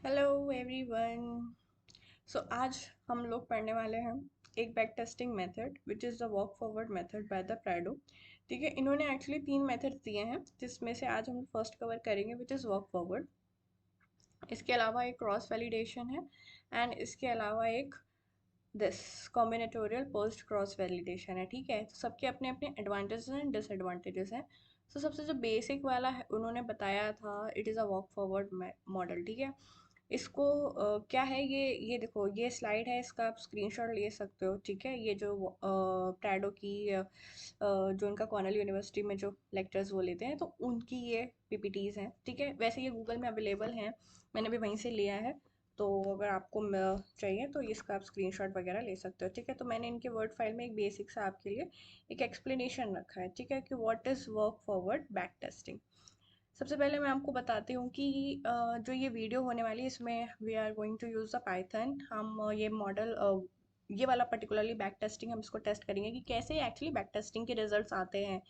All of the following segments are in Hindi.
Hello everyone. आज हम लोग पढ़ने वाले हैं एक back testing method which is the walk forward method by the Prado. ठीक है, इन्होंने एक्चुअली 3 मेथड दिए हैं जिसमें से आज हम फर्स्ट कवर करेंगे विच इज़ वॉक फॉरवर्ड। इसके अलावा एक क्रॉस वैलिडेशन है एंड इसके अलावा एक this combinatorial post cross validation है। ठीक है, तो सबके अपने अपने एडवांटेजेस एंड डिसएडवांटेजेस हैं। तो सबसे जो बेसिक वाला है उन्होंने बताया था it is a walk forward model. ठीक है, इसको क्या है, ये देखो, ये स्लाइड है, इसका आप स्क्रीनशॉट ले सकते हो। ठीक है, ये जो प्राडो की जो उनका कॉर्नेल यूनिवर्सिटी में जो लेक्चर्स वो लेते हैं तो उनकी ये पीपीटीज हैं। ठीक है, वैसे ये गूगल में अवेलेबल हैं, मैंने भी वहीं से लिया है। तो अगर आपको चाहिए तो इसका आप स्क्रीनशॉट वगैरह ले सकते हो। ठीक है, तो मैंने इनके वर्ड फाइल में एक बेसिक सा आपके लिए एक एक्सप्लेनेशन रखा है। ठीक है, कि what is work forward back testing. सबसे पहले मैं आपको बताती हूँ कि जो ये वीडियो होने वाली है इसमें we are going to use the Python. हम ये मॉडल ये वाला पर्टिकुलरली बैक टेस्टिंग हम इसको टेस्ट करेंगे कि कैसे एक्चुअली बैक टेस्टिंग के रिजल्ट्स आते हैं।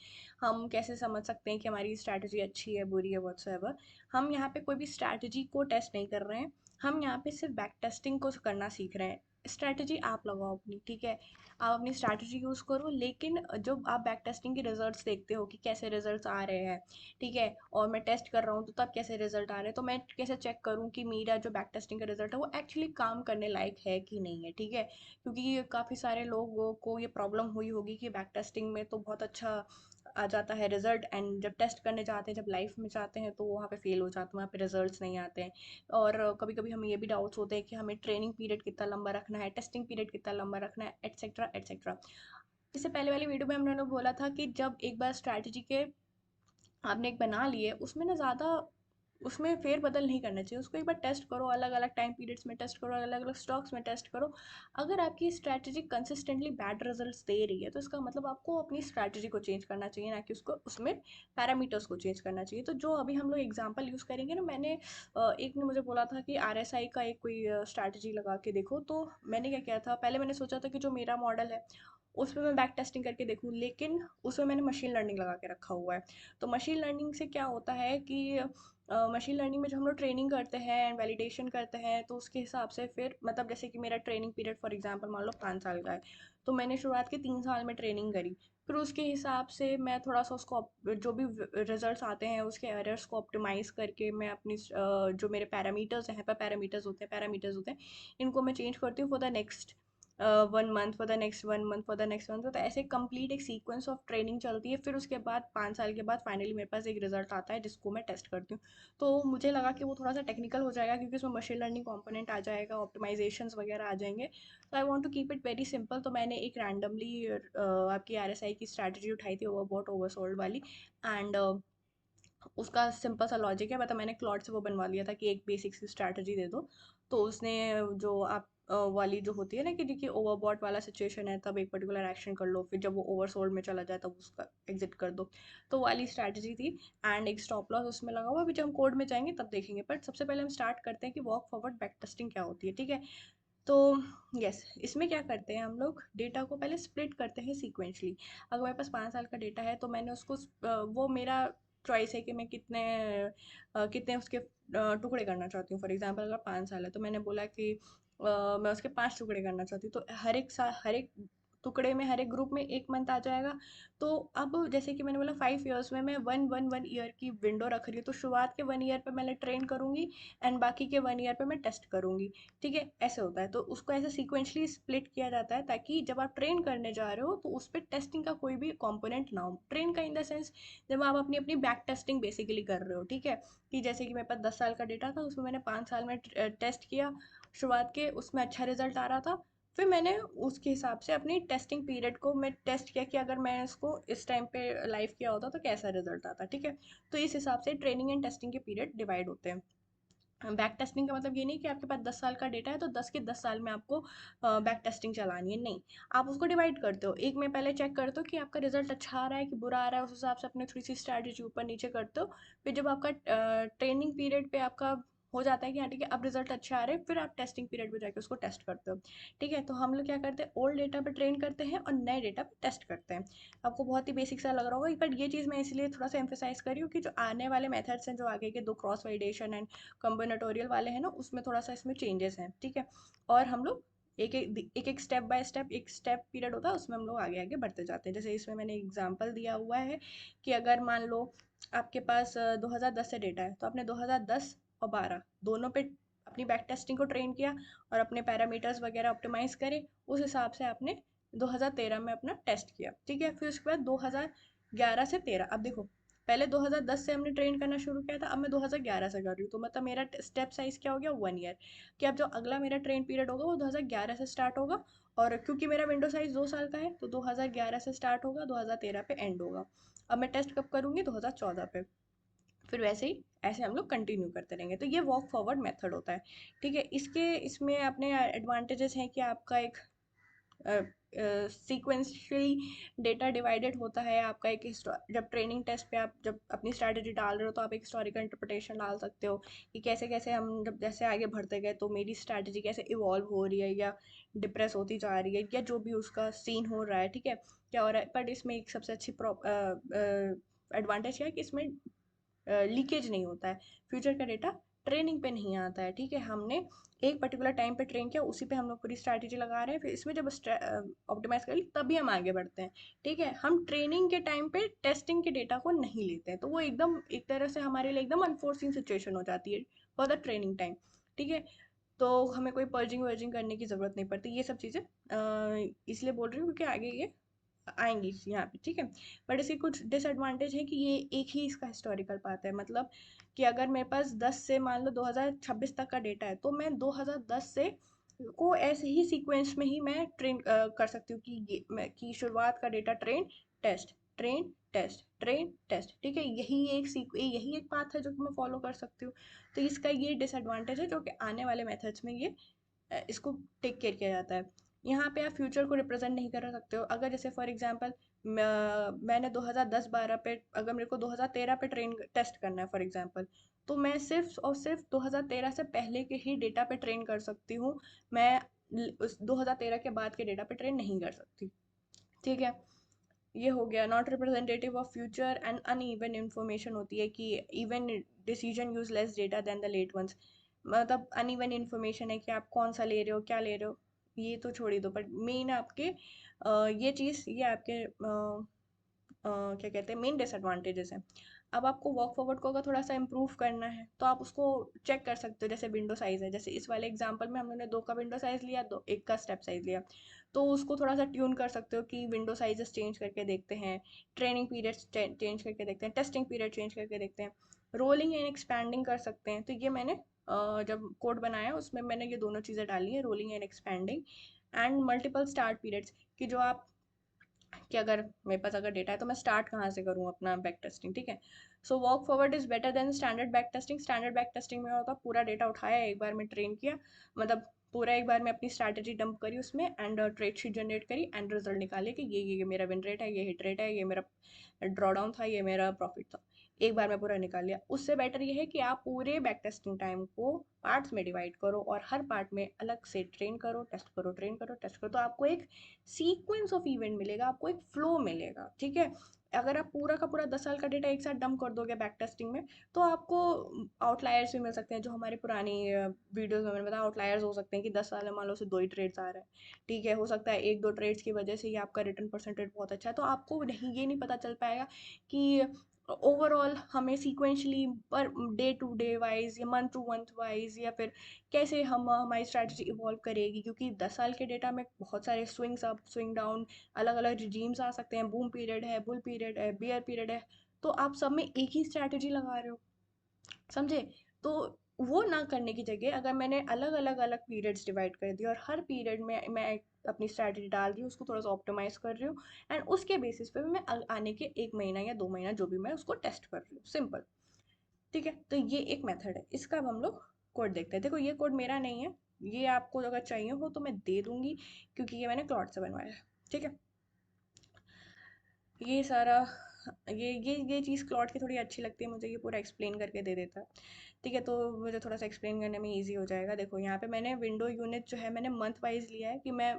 हम कैसे समझ सकते हैं कि हमारी स्ट्रैटेजी अच्छी है बुरी है व्हाटसोएवर। हम यहाँ पे कोई भी स्ट्रैटेजी को टेस्ट नहीं कर रहे हैं, हम यहाँ पे सिर्फ बैक टेस्टिंग को करना सीख रहे हैं। स्ट्रैटेजी आप लगाओ अपनी। ठीक है, आप अपनी स्ट्रैटेजी यूज़ करो, लेकिन जो आप बैक टेस्टिंग के रिजल्ट्स देखते हो कि कैसे रिजल्ट्स आ रहे हैं, ठीक है, और मैं टेस्ट कर रहा हूँ तो तब कैसे रिजल्ट आ रहे हैं, तो मैं कैसे चेक करूँ कि मेरा जो बैक टेस्टिंग का रिजल्ट है वो एक्चुअली काम करने लायक है कि नहीं है। ठीक है, क्योंकि काफ़ी सारे लोगों को ये प्रॉब्लम हुई होगी कि बैक टेस्टिंग में तो बहुत अच्छा आ जाता है रिजल्ट, एंड जब टेस्ट करने जाते हैं, जब लाइफ में जाते हैं तो वहाँ पे फेल हो जाते हैं, वहाँ पे रिजल्ट्स नहीं आते हैं। और कभी कभी हमें ये भी डाउट्स होते हैं कि हमें ट्रेनिंग पीरियड कितना लंबा रखना है, टेस्टिंग पीरियड कितना लंबा रखना है, एटसेट्रा एटसेट्रा। इससे पहले वाली वीडियो में हम लोगों ने बोला था कि जब एक बार स्ट्रैटेजी के आपने एक बना लिए उसमें ना ज़्यादा उसमें फेरबदल नहीं करना चाहिए। उसको एक बार टेस्ट करो, अलग अलग टाइम पीरियड्स में टेस्ट करो, अलग अलग स्टॉक्स में टेस्ट करो। अगर आपकी स्ट्रैटेजी कंसिस्टेंटली बैड रिजल्ट्स दे रही है तो इसका मतलब आपको अपनी स्ट्रैटेजी को चेंज करना चाहिए, ना कि उसको उसमें पैरामीटर्स को चेंज करना चाहिए। तो जो अभी हम लोग एग्जाम्पल यूज़ करेंगे ना, मैंने एक ने मुझे बोला था कि RSI का एक कोई स्ट्रैटेजी लगा के देखो। तो मैंने क्या किया था, पहले मैंने सोचा था कि जो मेरा मॉडल है उस पर मैं बैक टेस्टिंग करके देखूँ, लेकिन उसमें मैंने मशीन लर्निंग लगा के रखा हुआ है। तो मशीन लर्निंग से क्या होता है कि मशीन लर्निंग में जब हम लोग ट्रेनिंग करते हैं एंड वैलिडेशन करते हैं तो उसके हिसाब से फिर मतलब जैसे कि मेरा ट्रेनिंग पीरियड फॉर एग्जांपल मान लो 5 साल का है, तो मैंने शुरुआत के 3 साल में ट्रेनिंग करी। फिर उसके हिसाब से मैं थोड़ा सा उसको जो भी रिजल्ट्स आते हैं उसके एरर्स को ऑप्टिमाइज करके मैं अपनी जो मेरे पैरामीटर्स हैं, पैरामीटर्स होते हैं, इनको मैं चेंज करती हूँ for the next 1 month, for the next 1 month, for the next 1 month. तो ऐसे कंप्लीट एक सीक्वेंस ऑफ ट्रेनिंग चलती है। फिर उसके बाद 5 साल के बाद फाइनली मेरे पास एक रिजल्ट आता है जिसको मैं टेस्ट करती हूँ। तो मुझे लगा कि वो थोड़ा सा टेक्निकल हो जाएगा क्योंकि उसमें मशीन लर्निंग कंपोनेंट आ जाएगा, ऑप्टिमाइजेशंस वगैरह आ जाएंगे। तो I want to keep it very simple. तो मैंने एक रैंडमली आपकी RSI की स्ट्रैटेजी उठाई थी, ओवरबॉट ओवरसोल्ड वाली। एंड उसका सिंपल सा लॉजिक है, मतलब मैंने क्लॉड से वो बनवा लिया था कि एक बेसिक सी स्ट्रैटेजी दे दो। तो उसने जो आप वाली जो होती है ना कि देखिए ओवरबॉट वाला सिचुएशन है तब एक पर्टिकुलर एक्शन कर लो, फिर जब वो ओवरसोल्ड में चला जाए तब उसका एग्जिट कर दो। तो वाली स्ट्रैटेजी थी। एंड एक स्टॉप लॉस उसमें लगा हुआ, अभी जब हम कोड में जाएंगे तब देखेंगे। बट सबसे पहले हम स्टार्ट करते हैं कि वॉक फॉरवर्ड बैक टेस्टिंग क्या होती है। ठीक है, तो यस, इसमें क्या करते हैं हम लोग, डेटा को पहले स्प्लिट करते हैं सीक्वेंशली। अगर मेरे पास 5 साल का डेटा है तो मैंने उसको वो मेरा चॉइस है कि मैं कितने उसके टुकड़े करना चाहती हूँ। फॉर एग्जांपल अगर 5 साल है तो मैंने बोला कि मैं उसके 5 टुकड़े करना चाहती हूँ, तो हर एक टुकड़े में हर एक ग्रुप में 1 मंथ आ जाएगा। तो अब जैसे कि मैंने बोला 5 ईयर्स में मैं 1 1 1 ईयर की विंडो रख रही हूँ, तो शुरुआत के 1 ईयर पे मैंने ट्रेन करूँगी एंड बाकी के 1 ईयर पे मैं टेस्ट करूँगी। ठीक है, ऐसे होता है। तो उसको ऐसे सीक्वेंशली स्प्लिट किया जाता है ताकि जब आप ट्रेन करने जा रहे हो तो उस पर टेस्टिंग का कोई भी कंपोनेंट ना हो। ट्रेन का इन द सेंस जब आप अपनी अपनी बैक टेस्टिंग बेसिकली कर रहे हो। ठीक है, कि जैसे कि मेरे पास 10 साल का डेटा था, उसमें मैंने 5 साल में टेस्ट किया, शुरुआत के उसमें अच्छा रिजल्ट आ रहा था। फिर मैंने उसके हिसाब से अपनी टेस्टिंग पीरियड को मैं टेस्ट किया कि अगर मैं इसको इस टाइम पे लाइव किया होता तो कैसा रिजल्ट आता। ठीक है, तो इस हिसाब से ट्रेनिंग एंड टेस्टिंग के पीरियड डिवाइड होते हैं। बैक टेस्टिंग का मतलब ये नहीं कि आपके पास 10 साल का डेटा है तो 10 के 10 साल में आपको बैक टेस्टिंग चलानी है, नहीं। आप उसको डिवाइड करते हो, एक में पहले चेक करते हो कि आपका रिजल्ट अच्छा आ रहा है कि बुरा आ रहा है, उस हिसाब से अपने थोड़ी सी स्ट्रैटेजी ऊपर नीचे करते हो। फिर जब आपका ट्रेनिंग पीरियड पे आपका हो जाता है कि हाँ ठीक है अब रिजल्ट अच्छे आ रहे हैं, फिर आप टेस्टिंग पीरियड में जाके उसको टेस्ट करते हो। ठीक है, तो हम लोग क्या करते हैं, ओल्ड डेटा पे ट्रेन करते हैं और नए डेटा पे टेस्ट करते हैं। आपको बहुत ही बेसिक सा लग रहा होगा, बट ये चीज़ मैं इसलिए थोड़ा सा एम्फेसाइज कर रही हूँ कि जो आने वाले मेथड्स हैं, जो आगे के दो क्रॉस वैलिडेशन एंड कॉम्बिनेटोरियल वाले हैं ना, उसमें थोड़ा सा इसमें चेंजेस हैं। ठीक है, और हम लोग एक एक स्टेप बाय स्टेप, एक स्टेप पीरियड होता है उसमें हम लोग आगे आगे बढ़ते जाते हैं। जैसे इसमें मैंने एग्जांपल दिया हुआ है कि अगर मान लो आपके पास 2010 से डेटा है, तो आपने 2010 और 12 दोनों पे अपनी बैक टेस्टिंग को ट्रेन किया और अपने पैरामीटर्स वगैरह ऑप्टिमाइज करे, उस हिसाब से आपने 2013 में अपना टेस्ट किया। ठीक है, फिर उसके बाद 2011 से 13, अब देखो पहले 2010 से हमने ट्रेन करना शुरू किया था, अब मैं 2011 से कर रही हूँ, तो मतलब मेरा स्टेप साइज क्या हो गया, 1 ईयर। कि अब जो अगला मेरा ट्रेन पीरियड होगा वो 2011 से स्टार्ट होगा, और क्योंकि मेरा विंडो साइज 2 साल का है तो 2011 से स्टार्ट होगा, 2013 पे एंड होगा। अब मैं टेस्ट कब करूँगी, 2014 पे। फिर वैसे ही ऐसे हम लोग कंटिन्यू करते रहेंगे। तो ये वॉक फॉरवर्ड मेथड होता है। ठीक है, इसके इसमें अपने एडवांटेजेस हैं कि आपका एक सीक्वेंशियली डेटा डिवाइडेड होता है। आपका एक जब ट्रेनिंग टेस्ट पे आप जब अपनी स्ट्रैटेजी डाल रहे हो, तो आप एक हिस्टोरिकल इंटरप्रिटेशन डाल सकते हो कि कैसे कैसे हम जब जैसे आगे बढ़ते गए तो मेरी स्ट्रैटेजी कैसे इवॉल्व हो रही है या डिप्रेस होती जा रही है, या जो भी उसका सीन हो रहा है। ठीक है, क्या हो रहा है, बट इसमें एक सबसे अच्छी एडवांटेज क्या है कि इसमें लीकेज नहीं होता है। फ्यूचर का डेटा ट्रेनिंग पे नहीं आता है। ठीक है, हमने एक पर्टिकुलर टाइम पे ट्रेन किया, उसी पे हम लोग पूरी स्ट्रैटेजी लगा रहे हैं, फिर इसमें जब ऑप्टिमाइज कर ली तभी हम आगे बढ़ते हैं। ठीक है, हम ट्रेनिंग के टाइम पे टेस्टिंग के डेटा को नहीं लेते हैं, तो वो एकदम एक तरह से हमारे लिए एकदम अनफोर्सिंग सिचुएशन हो जाती है फॉर द ट्रेनिंग टाइम। ठीक है, तो हमें कोई पर्जिंग वर्जिंग करने की ज़रूरत नहीं पड़ती। ये सब चीज़ें इसलिए बोल रही हूँ क्योंकि आगे ये आएंगी यहाँ पे। ठीक है, बट इसके कुछ डिसएडवांटेज है कि ये एक ही इसका हिस्टोरिकल पाथ है। मतलब कि अगर मेरे पास 10 से मान लो 2026 तक का डेटा है, तो मैं 2010 से को ऐसे ही सीक्वेंस में ही मैं ट्रेन कर सकती हूँ कि कि शुरुआत का data train test train test train test. ठीक है, यही एक पाथ है जो कि मैं फॉलो कर सकती हूँ। तो इसका ये डिसएडवांटेज है जो कि आने वाले मेथड्स में ये इसको टेक केयर किया जाता है। यहाँ पे आप फ्यूचर को रिप्रेजेंट नहीं कर सकते हो। अगर जैसे फॉर एग्जांपल मैंने 2010-12 पे, अगर मेरे को 2013 पे ट्रेन टेस्ट करना है फॉर एग्जांपल, तो मैं सिर्फ और सिर्फ 2013 से पहले के ही डेटा पे ट्रेन कर सकती हूँ। मैं उस 2013 के बाद के डेटा पे ट्रेन नहीं कर सकती। ठीक है, ये हो गया not representative of future and uneven information होती है कि even decision use less data then the late ones. मतलब अनइवन इन्फॉर्मेशन है कि आप कौन सा ले रहे हो, क्या ले रहे हो, ये तो छोड़ ही दो, बट मेन आपके ये चीज़ ये आपके क्या कहते हैं, मेन डिसएडवांटेजेस हैं। अब आपको वर्क फॉरवर्ड को अगर थोड़ा सा इम्प्रूव करना है तो आप उसको चेक कर सकते हो। जैसे विंडो साइज़ है, जैसे इस वाले एग्जांपल में हम लोगों ने 2 का विंडो साइज़ लिया, दो एक का स्टेप साइज़ लिया, तो उसको थोड़ा सा ट्यून कर सकते हो कि विंडो साइजेस चेंज करके देखते हैं, ट्रेनिंग पीरियड्स चेंज करके देखते हैं, टेस्टिंग पीरियड चेंज करके देखते हैं, रोलिंग एंड एक्सपैंडिंग कर सकते हैं। तो ये मैंने जब कोड बनाया उसमें मैंने ये दोनों चीज़ें डाली हैं, rolling and expanding and multiple start periods, कि जो आप कि अगर मेरे पास अगर डेटा है तो मैं स्टार्ट कहाँ से करूँ अपना बैक टेस्टिंग। ठीक है, so walk forward is better than standard back testing. Standard back testing में होता पूरा डेटा उठाया एक बार में ट्रेन किया, मतलब पूरा एक बार में अपनी स्ट्रैटेजी डंप करी उसमें एंड ट्रेड शीट जनरेट करी एंड रिजल्ट निकाले कि ये मेरा विन रेट है, ये हिट रेट है, ये मेरा ड्रॉ डाउन था, ये मेरा प्रॉफिट था। एक बार में पूरा निकाल लिया। उससे बेटर ये है कि आप पूरे बैक टेस्टिंग टाइम को पार्ट्स में डिवाइड करो और हर पार्ट में अलग से ट्रेन करो, टेस्ट करो, ट्रेन करो, टेस्ट करो, तो आपको एक सीक्वेंस ऑफ इवेंट मिलेगा, आपको एक फ्लो मिलेगा। ठीक है, अगर आप पूरा का पूरा 10 साल का डेटा एक साथ डंप कर दोगे बैक टेस्टिंग में, तो आपको आउटलायर्स भी मिल सकते हैं, जो हमारी पुरानी वीडियोस में मैंने बताया आउटलायर्स हो सकते हैं कि 10 साल में मान लो सिर्फ 2 ही ट्रेड्स आ रहे हैं। ठीक है, हो सकता है 1-2 ट्रेड्स की वजह से ही आपका रिटर्न परसेंटेज बहुत अच्छा है, तो आपको नहीं ये नहीं पता चल पाएगा कि ओवरऑल हमें सीक्वेंशली पर डे टू डे वाइज या मंथ टू मंथ वाइज या फिर कैसे हम हमारी स्ट्रैटेजी इवॉल्व करेगी, क्योंकि 10 साल के डेटा में बहुत सारे स्विंग्स अप स्विंग डाउन, अलग अलग रिजीम्स आ सकते हैं, बूम पीरियड है, बुल पीरियड है, बियर पीरियड है, तो आप सब में एक ही स्ट्रैटेजी लगा रहे हो, समझे। तो वो ना करने की जगह अगर मैंने अलग अलग अलग पीरियड्स डिवाइड कर दिए और हर पीरियड में मैं अपनी स्ट्रैटेजी डाल रही हूँ, उसको थोड़ा सा ऑप्टिमाइज कर रही हूँ एंड उसके बेसिस पे मैं आने के 1 महीना या 2 महीना जो भी मैं उसको टेस्ट कर रही हूँ, सिंपल। ठीक है, तो ये एक मेथड है। इसका अब हम लोग कोड देखते हैं। देखो ये कोड मेरा नहीं है, ये आपको अगर चाहिए हो तो मैं दे दूंगी, क्योंकि ये मैंने क्लॉट से बनवाया है। ठीक है, ये सारा ये चीज़ क्लॉट की थोड़ी अच्छी लगती है मुझे, ये पूरा एक्सप्लेन करके दे देता है। ठीक है, तो मुझे थोड़ा सा एक्सप्लेन करने में ईजी हो जाएगा। देखो यहाँ पे मैंने विंडो यूनिट जो है मैंने मंथ वाइज लिया है कि मैं,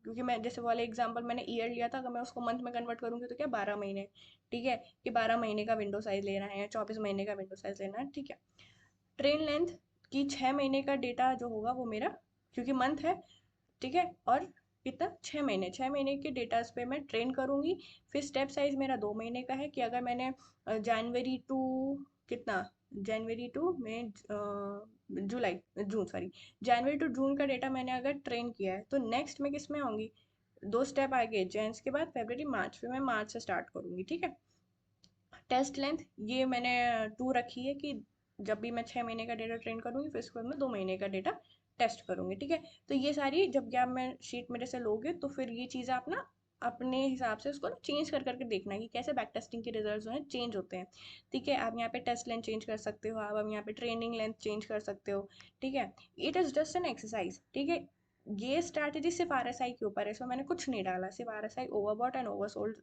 क्योंकि मैं जैसे वाले एग्जांपल मैंने ईयर लिया था, अगर मैं उसको मंथ में कन्वर्ट करूंगी तो क्या 12 महीने, ठीक है, कि 12 महीने का विंडो साइज लेना है या 24 महीने का विंडो साइज लेना है, ठीक है। ट्रेन लेंथ की 6 महीने का डेटा जो होगा वो मेरा, क्योंकि मंथ है, ठीक है, और कितना 6 महीने, 6 महीने के डेटा पे मैं ट्रेन करूंगी। फिर स्टेप साइज मेरा 2 महीने का है कि अगर मैंने जनवरी टू कितना, जनवरी टू में जुलाई जून सॉरी, जनवरी टू जून का डेटा मैंने अगर ट्रेन किया है तो नेक्स्ट में किस में आऊंगी, 2 स्टेप आगे, जैन्स के बाद फेबररी मार्च, फिर मैं मार्च से स्टार्ट करूंगी, ठीक है। टेस्ट लेंथ ये मैंने 2 रखी है कि जब भी मैं 6 महीने का डेटा ट्रेन करूंगी फिर उसके बाद मैं 2 महीने का डेटा टेस्ट करूंगी, ठीक है। तो ये सारी जब क्या मैं शीट मेरे से लोगे तो फिर ये चीज़ आप ना अपने हिसाब से उसको ना चेंज कर करके देखना है कि कैसे बैक टेस्टिंग के रिजल्ट जो हैं चेंज होते हैं, ठीक है। आप यहाँ पे टेस्ट लेंथ चेंज कर सकते हो, आप अब यहाँ पे ट्रेनिंग लेंथ चेंज कर सकते हो, ठीक है। It is just an exercise, ठीक है। ये स्ट्रैटेजी सिर्फ आरएसआई के ऊपर है, इसमें मैंने कुछ नहीं डाला, सिर्फ RSI overbought and oversold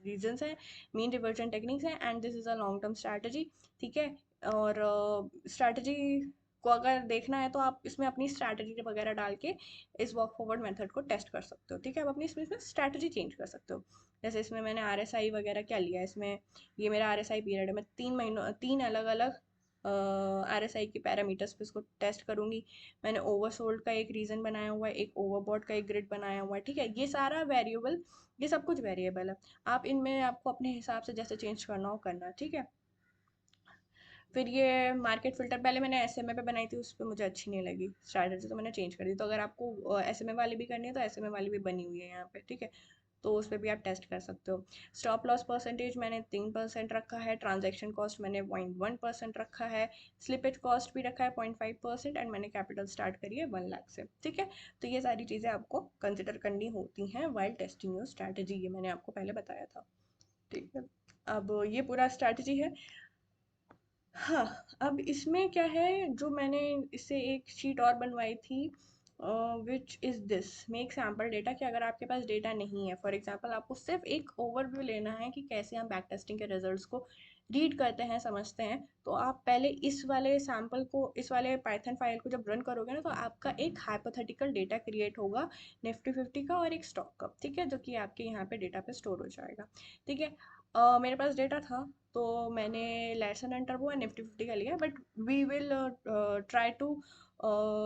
reasons हैं, मीन रिवर्जन टेक्निक्स हैं, and this is a long term strategy, ठीक है। और स्ट्रैटेजी को अगर देखना है तो आप इसमें अपनी स्ट्रैटेजी वगैरह डाल के इस वॉक फॉरवर्ड मेथड को टेस्ट कर सकते हो, ठीक है। आप अपनी इसमें स्ट्रैटेजी चेंज कर सकते हो। जैसे इसमें मैंने आरएसआई वगैरह क्या लिया है, इसमें ये मेरा आरएसआई पीरियड है, मैं 3 महीनों 3 अलग अलग आरएसआई के पैरामीटर्स पे इसको टेस्ट करूंगी। मैंने ओवरसोल्ड का एक रीजन बनाया हुआ है, एक ओवरबॉट का एक ग्रिड बनाया हुआ है, ठीक है। ये सारा वेरिएबल, ये सब कुछ वेरिएबल है, आप इनमें आपको अपने हिसाब से जैसे चेंज करना हो करना, ठीक है। फिर ये मार्केट फ़िल्टर पहले मैंने एसएमए पे बनाई थी, उस पे मुझे अच्छी नहीं लगी स्ट्रैटेजी, तो मैंने चेंज कर दी। तो अगर आपको एसएमए वाली भी करनी है तो एसएमए वाली भी बनी हुई है यहाँ पे, ठीक है। तो उस पे भी आप टेस्ट कर सकते हो। स्टॉप लॉस परसेंटेज मैंने 3% रखा है, ट्रांजैक्शन कॉस्ट मैंने 0.1% रखा है, स्लिपेज कॉस्ट भी रखा है 0.5%, एंड मैंने कैपिटल स्टार्ट करी है 1 लाख से, ठीक है। तो ये सारी चीज़ें आपको कंसिडर करनी होती हैं वाइल टेस्टिंग योर स्ट्रैटेजी, ये मैंने आपको पहले बताया था, ठीक है। अब ये पूरा स्ट्रैटेजी है। हाँ, अब इसमें क्या है, जो मैंने इससे एक शीट और बनवाई थी, which is this make sample data, कि अगर आपके पास डेटा नहीं है, फॉर एग्जांपल आपको सिर्फ एक ओवरव्यू लेना है कि कैसे हम बैक टेस्टिंग के रिजल्ट्स को रीड करते हैं, समझते हैं, तो आप पहले इस वाले सैम्पल को, इस वाले पाइथन फाइल को जब रन करोगे ना, तो आपका एक हाइपोथेटिकल डेटा क्रिएट होगा निफ्टी 50 का और एक स्टॉक का, ठीक है, जो कि आपके यहाँ पे डेटा पे स्टोर हो जाएगा, ठीक है। मेरे पास डेटा था तो मैंने लैरसन एंड टर्बो एंड निफ्टी 50 का लिया, but we will try to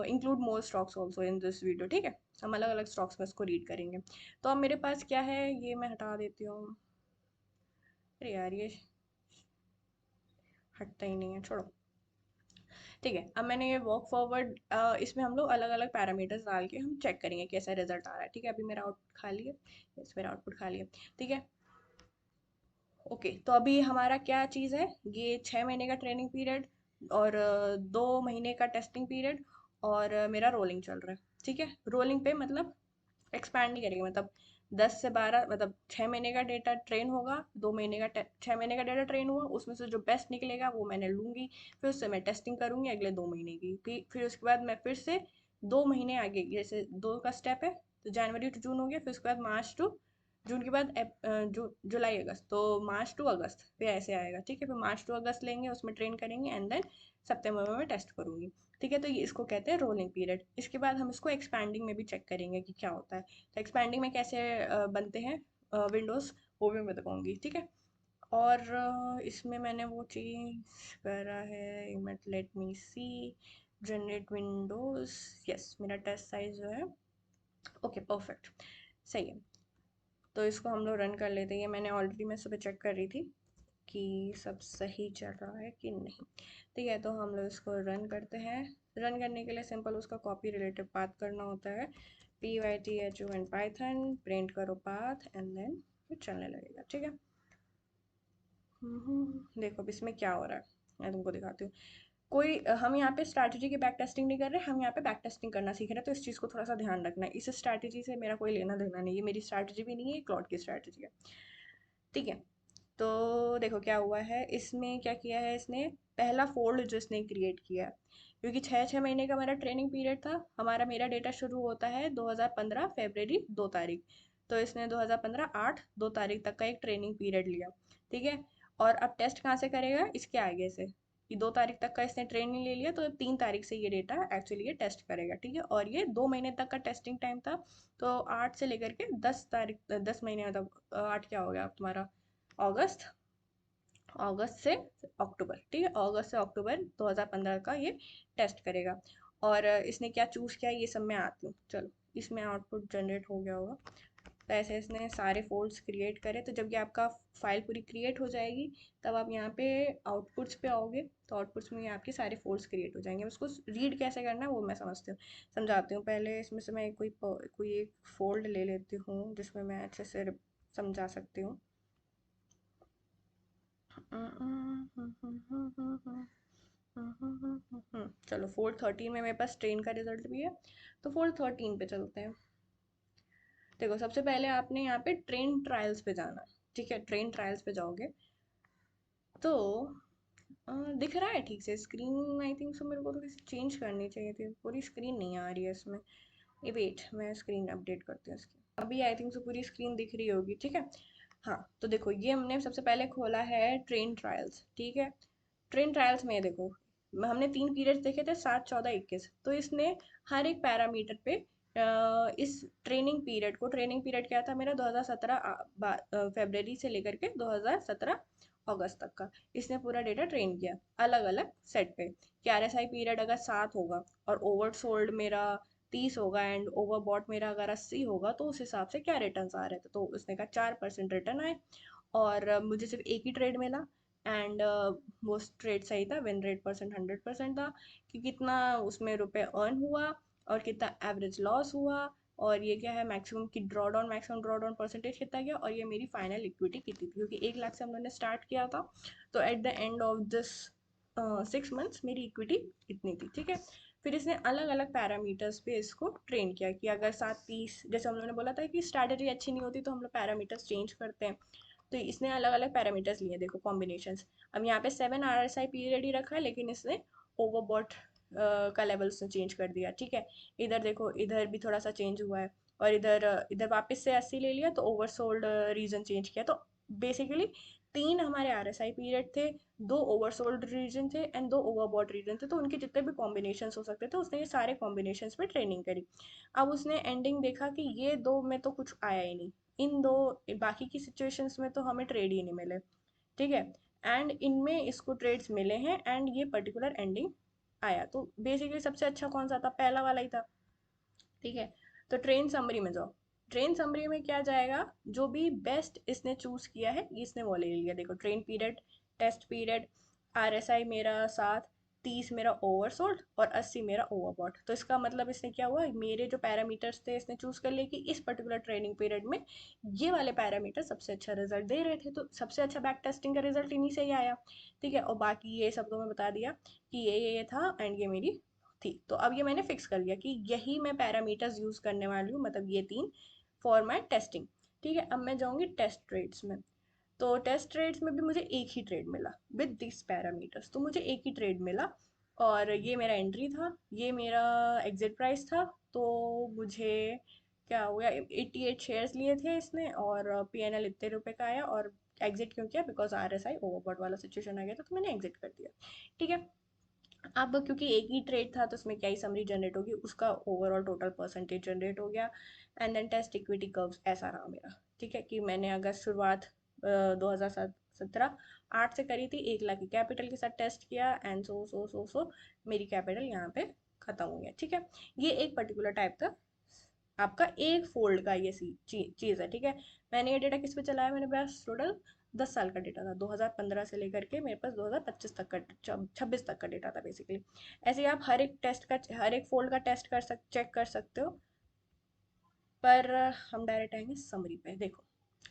include more stocks also in this video, ठीक है। हम अलग अलग स्टॉक्स में इसको रीड करेंगे। तो अब मेरे पास क्या है, ये मैं हटा देती हूँ, अरे यार ये हटता ही नहीं है, छोड़ो, ठीक है। अब मैंने ये वॉक फॉरवर्ड, इसमें हम लोग अलग अलग पैरामीटर्स डाल के हम चेक करेंगे कैसा रिजल्ट आ रहा है, ठीक है। अभी मेरा आउटपुट खाली है, यस मेरा आउटपुट खाली है, ठीक है। ओके, तो अभी हमारा क्या चीज़ है, ये 6 महीने का ट्रेनिंग पीरियड और 2 महीने का टेस्टिंग पीरियड, और मेरा रोलिंग चल रहा है, ठीक है। रोलिंग पे मतलब एक्सपैंड नहीं करेंगे, मतलब 10 से 12, मतलब 6 महीने का डेटा ट्रेन होगा, 2 महीने का 6 महीने का डेटा ट्रेन हुआ, उसमें से जो बेस्ट निकलेगा वो मैंने लूँगी, फिर उससे मैं टेस्टिंग करूँगी अगले 2 महीने की, फिर उसके बाद मैं फिर से 2 महीने आगे, जैसे 2 का स्टेप है, तो जनवरी टू जून हो गया, फिर उसके बाद मार्च टू जून के बाद जुलाई अगस्त, तो मार्च टू अगस्त फिर ऐसे आएगा, ठीक है। फिर मार्च टू अगस्त लेंगे, उसमें ट्रेन करेंगे, एंड देन सितंबर में मैं टेस्ट करूँगी, ठीक है। तो ये इसको कहते हैं रोलिंग पीरियड। इसके बाद हम इसको एक्सपैंडिंग में भी चेक करेंगे कि क्या होता है। तो एक्सपैंडिंग में कैसे बनते हैं विंडोज़, वो भी मैं बताऊँगी, ठीक है। और इसमें मैंने वो चीज़ करा है, मत लेट मी सी, जनरेट विंडोज़, यस मेरा टेस्ट साइज जो है, ओके परफेक्ट, सही है। तो इसको हम लोग रन कर लेते हैं, ये मैंने ऑलरेडी मैं सुबह चेक कर रही थी कि सब सही चल रहा है कि नहीं, ठीक है। तो हम लोग इसको रन करते हैं। रन करने के लिए सिंपल उसका कॉपी रिलेटिव पाथ करना होता है, python एंड पाइथन, प्रिंट करो पाथ एंड देन फिर चलने लगेगा, ठीक है। देखो अब इसमें क्या हो रहा है, मैं तुमको दिखाती हूँ। कोई हम यहाँ पे स्ट्रैटेजी की बैक टेस्टिंग नहीं कर रहे, हम यहाँ पे बैक टेस्टिंग करना सीख रहे हैं, तो इस चीज़ को थोड़ा सा ध्यान रखना है। इस स्ट्रैटेजी से मेरा कोई लेना देना नहीं है, मेरी स्ट्रैटेजी भी नहीं है, क्लॉड की स्ट्रैटेजी है, ठीक है। तो देखो क्या हुआ है, इसमें क्या किया है इसने, पहला फोल्ड जो इसने क्रिएट किया है, क्योंकि 6 6 महीने का मेरा ट्रेनिंग पीरियड था, हमारा मेरा डेटा शुरू होता है 2015 फरवरी 2 तारीख, तो इसने 2015 8 2 तारीख तक का एक ट्रेनिंग पीरियड लिया, ठीक है। और अब टेस्ट कहाँ से करेगा, इसके आगे से, 2 तारीख तक का इसने ट्रेनिंग ले लिया, तो 3 तारीख से ये डेटा एक्चुअली ये टेस्ट करेगा, ठीक है। और ये 2 महीने तक का टेस्टिंग टाइम था, तो 8 से लेकर के 10 तारीख, 10 महीने मतलब 8 क्या हो गया अब तुम्हारा, अगस्त, अगस्त से अक्टूबर, ठीक है, अगस्त से अक्टूबर 2015 का ये टेस्ट करेगा। और इसने क्या चूज़ किया ये सब मैं आती हूँ, चलो इसमें आउटपुट जनरेट हो गया होगा। तो ऐसे इसने सारे फोल्ड्स क्रिएट करे, तो जब ये आपका फाइल पूरी क्रिएट हो जाएगी, तब आप यहाँ पे आउटपुट्स पे आओगे, तो आउटपुट्स में ये आपके सारे फोल्ड्स क्रिएट हो जाएंगे। उसको रीड कैसे करना है वो मैं समझाती हूँ। पहले इसमें से मैं कोई एक फोल्ड ले लेती हूँ जिसमें मैं अच्छे से समझा सकती हूँ। चलो फोल्ड 13 में मेरे पास ट्रेन का रिजल्ट भी है, तो फोल्ड 13 पे चलते हैं। देखो सबसे पहले आपने यहाँ पे ट्रेन ट्रायल्स पे जाना है, ठीक है, ट्रेन ट्रायल्स पे जाओगे तो दिख रहा है ठीक से स्क्रीन, आई थिंक सो मेरे को थोड़ी सी चेंज करनी चाहिए थी, पूरी स्क्रीन नहीं आ रही है इसमें। ये वेट, मैं स्क्रीन अपडेट करती हूँ इसकी, अभी आई थिंक सो पूरी स्क्रीन दिख रही होगी, ठीक है। हाँ तो देखो ये हमने सबसे पहले खोला है ट्रेन ट्रायल्स, ठीक है। ट्रेन ट्रायल्स में देखो हमने 3 पीरियड्स देखे थे, 7, 14, 21, तो इसने हर एक पैरामीटर पे इस ट्रेनिंग पीरियड क्या था मेरा 2017 फरवरी से लेकर के 2017 अगस्त तक का, इसने पूरा डेटा ट्रेन किया अलग अलग सेट पे, कि RSI पीरियड अगर 7 होगा और ओवर सोल्ड मेरा 30 होगा एंड ओवरबॉट मेरा अगर 80 होगा, तो उस हिसाब से क्या रिटर्न आ रहे थे, तो उसने कहा 4% रिटर्न आए। और मुझे सिर्फ एक ही ट्रेड मिला एंड वो ट्रेड सही था, विन रेट परसेंट 100% था, कि कितना उसमें रुपए अर्न हुआ और कितना एवरेज लॉस हुआ, और ये क्या है मैक्सिमम ड्रॉ डाउन परसेंटेज कितना गया, और ये मेरी फाइनल इक्विटी कितनी थी, क्योंकि 1 लाख से हम लोगों ने स्टार्ट किया था, तो at the end of this 6 months मेरी इक्विटी इतनी थी, ठीक है। फिर इसने अलग अलग पैरामीटर्स पे इसको ट्रेन किया, कि अगर 7, 30, जैसे हम लोगों ने बोला था कि स्ट्रैटेजी अच्छी नहीं होती तो हम लोग पैरामीटर्स चेंज करते हैं, तो इसने अलग अलग पैरामीटर्स लिए, देखो कॉम्बिनेशंस। अब यहाँ पे 7 RSI पीरियड ही रखा है, लेकिन इसने ओवरबॉट का लेवल उसने चेंज कर दिया, ठीक है। इधर देखो इधर भी थोड़ा सा चेंज हुआ है, और इधर वापस से 80 ले लिया, तो ओवरसोल्ड रीजन चेंज किया, तो बेसिकली 3 हमारे RSI पीरियड थे, 2 ओवरसोल्ड रीजन थे एंड 2 ओवरबॉट रीजन थे, तो उनके जितने भी कॉम्बिनेशन हो सकते थे उसने ये सारे कॉम्बिनेशन पे ट्रेनिंग करी। अब उसने एंडिंग देखा कि ये दो में तो कुछ आया ही नहीं, इन दो बाकी की सिचुएशंस में तो हमें ट्रेड ही नहीं मिले, ठीक है, एंड इनमें इसको ट्रेड्स मिले हैं एंड ये पर्टिकुलर एंडिंग आया, तो बेसिकली सबसे अच्छा कौन सा था, पहला वाला ही था, ठीक है। तो ट्रेन समरी में जाओ, ट्रेन समरी में क्या जाएगा, जो भी बेस्ट इसने चूज किया है ये इसने वो ले लिया, देखो train period, test period, RSI मेरा 7, 30 मेरा ओवरसोल्ड और 80 मेरा ओवरबॉट, तो इसका मतलब इसने क्या हुआ, मेरे जो पैरामीटर्स थे इसने चूज कर लिए कि इस पर्टिकुलर ट्रेनिंग पीरियड में ये वाले पैरामीटर सबसे अच्छा रिजल्ट दे रहे थे, तो सबसे अच्छा बैक टेस्टिंग का रिजल्ट इन्हीं से ही आया, ठीक है। और बाकी ये शब्दों में बता दिया कि ये था एंड ये मेरी थी, तो अब ये मैंने फिक्स कर लिया कि यही मैं पैरामीटर्स यूज करने वाली हूँ, मतलब ये 3 फॉर माई टेस्टिंग, ठीक है। अब मैं जाऊंगी टेस्ट ट्रेड्स में, तो टेस्ट ट्रेड्स में भी मुझे एक ही ट्रेड मिला विद दिस पैरामीटर्स, तो मुझे एक ही ट्रेड मिला, और ये मेरा एंट्री था, ये मेरा एग्जिट प्राइस था, तो मुझे क्या हो गया, 88 शेयर्स लिए थे इसने, और PNL इतने रुपए का आया, और एग्जिट क्यों किया, बिकॉज RSI ओवरबॉट वाला सिचुएशन आ गया था, तो मैंने एग्जिट कर दिया, ठीक है। अब क्योंकि एक ही ट्रेड था तो उसमें क्या ही समरी जनरेट होगी, उसका ओवरऑल टोटल परसेंटेज जनरेट हो गया, and then test equity curves ऐसा रहा मेरा, ठीक है, कि मैंने अगर शुरुआत 2017 8 से करी थी, 1 लाख की कैपिटल के साथ टेस्ट किया, एंड सो मेरी कैपिटल यहाँ पे खत्म हो गया, ठीक है। ये एक पर्टिकुलर टाइप का आपका एक फोल्ड का ये चीज़ है, ठीक है। मैंने ये डेटा किस पे चलाया, मेरे पास टोटल 10 साल का डेटा था, 2015 से लेकर के मेरे पास 2025 तक का 26 तक का डेटा था बेसिकली। ऐसे ही आप हर एक फोल्ड का चेक कर सकते हो, पर हम डायरेक्ट आएंगे समरी पे, देखो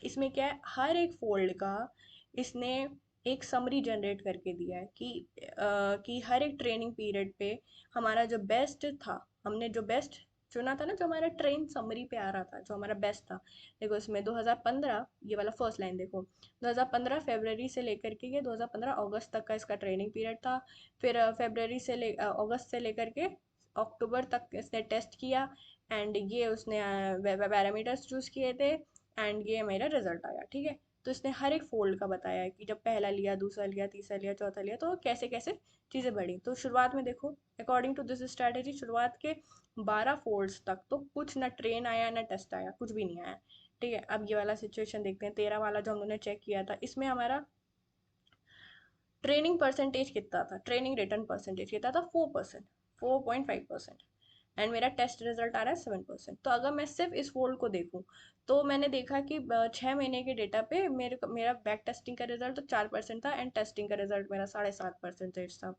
इसमें क्या है, हर एक फोल्ड का इसने एक समरी जनरेट करके दिया है कि हर एक ट्रेनिंग पीरियड पे हमारा जो बेस्ट था, हमने जो बेस्ट चुना था ना, जो हमारा ट्रेन समरी पे आ रहा था, जो हमारा बेस्ट था, देखो इसमें 2015, ये वाला फर्स्ट लाइन देखो, 2015 फरवरी से लेकर के ये 2015 अगस्त तक का इसका ट्रेनिंग पीरियड था, फिर अगस्त से लेकर के अक्टूबर तक इसने टेस्ट किया, एंड ये उसने पैरामीटर्स चूज किए थे, एंड ये मेरा रिजल्ट आया, ठीक है। तो इसने हर एक फोल्ड का बताया है कि जब पहला लिया, दूसरा लिया, तीसरा लिया, चौथा लिया, तो कैसे कैसे चीज़ें बढ़ी। तो शुरुआत में देखो, अकॉर्डिंग टू दिस स्ट्रैटेजी, शुरुआत के 12 फोल्ड्स तक तो कुछ ना ट्रेन आया ना टेस्ट आया, कुछ भी नहीं आया। ठीक है, अब ये वाला सिचुएशन देखते हैं, 13 वाला जो हम लोगों ने चेक किया था, इसमें हमारा ट्रेनिंग परसेंटेज कितना था, ट्रेनिंग रिटर्न परसेंटेज कितना था, 4%, 4.5%। एंड मेरा टेस्ट रिजल्ट आ रहा है 7%। तो अगर मैं सिर्फ इस फोल्ड को देखूं, तो मैंने देखा कि 6 महीने के डेटा पे मेरा बैक टेस्टिंग का रिजल्ट तो 4% था, एंड टेस्टिंग का रिजल्ट मेरा 7.5% था।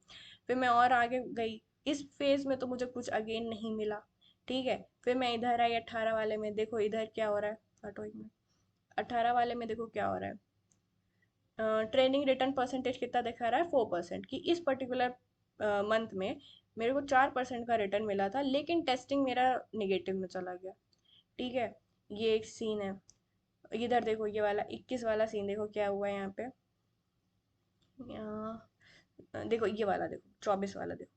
फिर मैं और आगे गई, इस फेज में तो मुझे कुछ अगेन नहीं मिला। ठीक है, फिर मैं इधर आई 18 वाले में, देखो इधर क्या हो रहा है, हटो एक मिनट, 18 वाले में देखो क्या हो रहा है। ट्रेनिंग रिटर्न परसेंटेज कितना दिखा रहा है, 4%, कि इस पर्टिकुलर मंथ में मेरे को 4% का रिटर्न मिला था, लेकिन टेस्टिंग मेरा निगेटिव में चला गया। ठीक है, ये एक सीन है। इधर देखो, ये वाला 21 वाला सीन देखो क्या हुआ है यहाँ पे। देखो ये वाला, देखो 24 वाला देखो,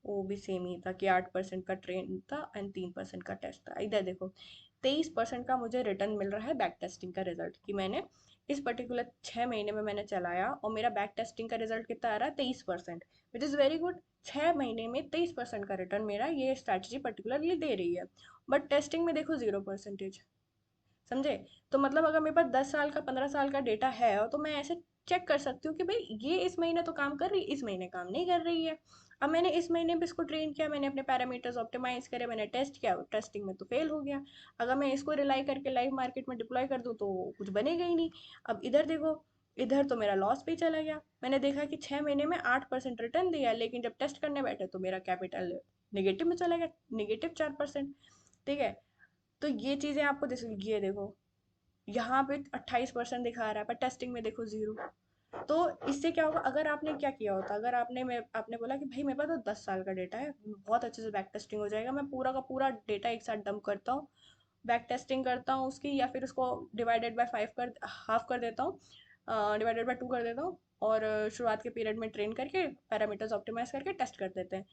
वो भी सेम ही था कि 8% का ट्रेन था एंड 3% का टेस्ट था। इधर देखो 23% का मुझे रिटर्न मिल रहा है बैक टेस्टिंग का रिजल्ट, कि मैंने इस पर्टिकुलर 6 महीने में मैंने चलाया और मेरा बैक टेस्टिंग का रिजल्ट कितना आ रहा है, 23%, विच इज़ वेरी गुड। 6 महीने में 23% का रिटर्न मेरा ये स्ट्रैटेजी पर्टिकुलरली दे रही है। बट टेस्टिंग में देखो 0%। समझे? तो मतलब अगर मेरे पास 10 साल का 15 साल का डेटा है, और तो मैं ऐसे चेक कर सकती हूँ कि भाई ये इस महीने तो काम कर रही है, इस महीने काम नहीं कर रही है। अब मैंने इस महीने भी इसको ट्रेन किया, मैंने अपने पैरामीटर्स ऑप्टिमाइज करे, मैंने टेस्ट किया, टेस्टिंग में तो फेल हो गया। अगर मैं इसको रिलाई करके लाइव मार्केट में डिप्लॉय कर दूँ तो कुछ बनेगा ही नहीं। अब इधर देखो, इधर तो मेरा लॉस पे ही चला गया। मैंने देखा कि 6 महीने में 8% रिटर्न दिया, लेकिन जब टेस्ट करने बैठे तो मेरा कैपिटल निगेटिव में चला गया, -4%। ठीक है, तो ये चीज़ें आपको जैसे ये देखो, यहाँ पे 28% दिखा रहा है, पर टेस्टिंग में देखो 0। तो इससे क्या होगा, अगर आपने क्या किया होता, अगर आपने बोला कि भाई मेरे पास तो 10 साल का डेटा है, बहुत अच्छे से बैक टेस्टिंग हो जाएगा, मैं पूरा का पूरा डेटा एक साथ डंप करता हूँ, बैक टेस्टिंग करता हूँ उसकी, या फिर उसको डिवाइडेड बाय 5 कर, हाफ कर देता हूँ, डिवाइडेड बाय 2 कर देता हूँ, और शुरुआत के पीरियड में ट्रेन करके पैरामीटर्स ऑप्टिमाइज करके टेस्ट कर देते हैं।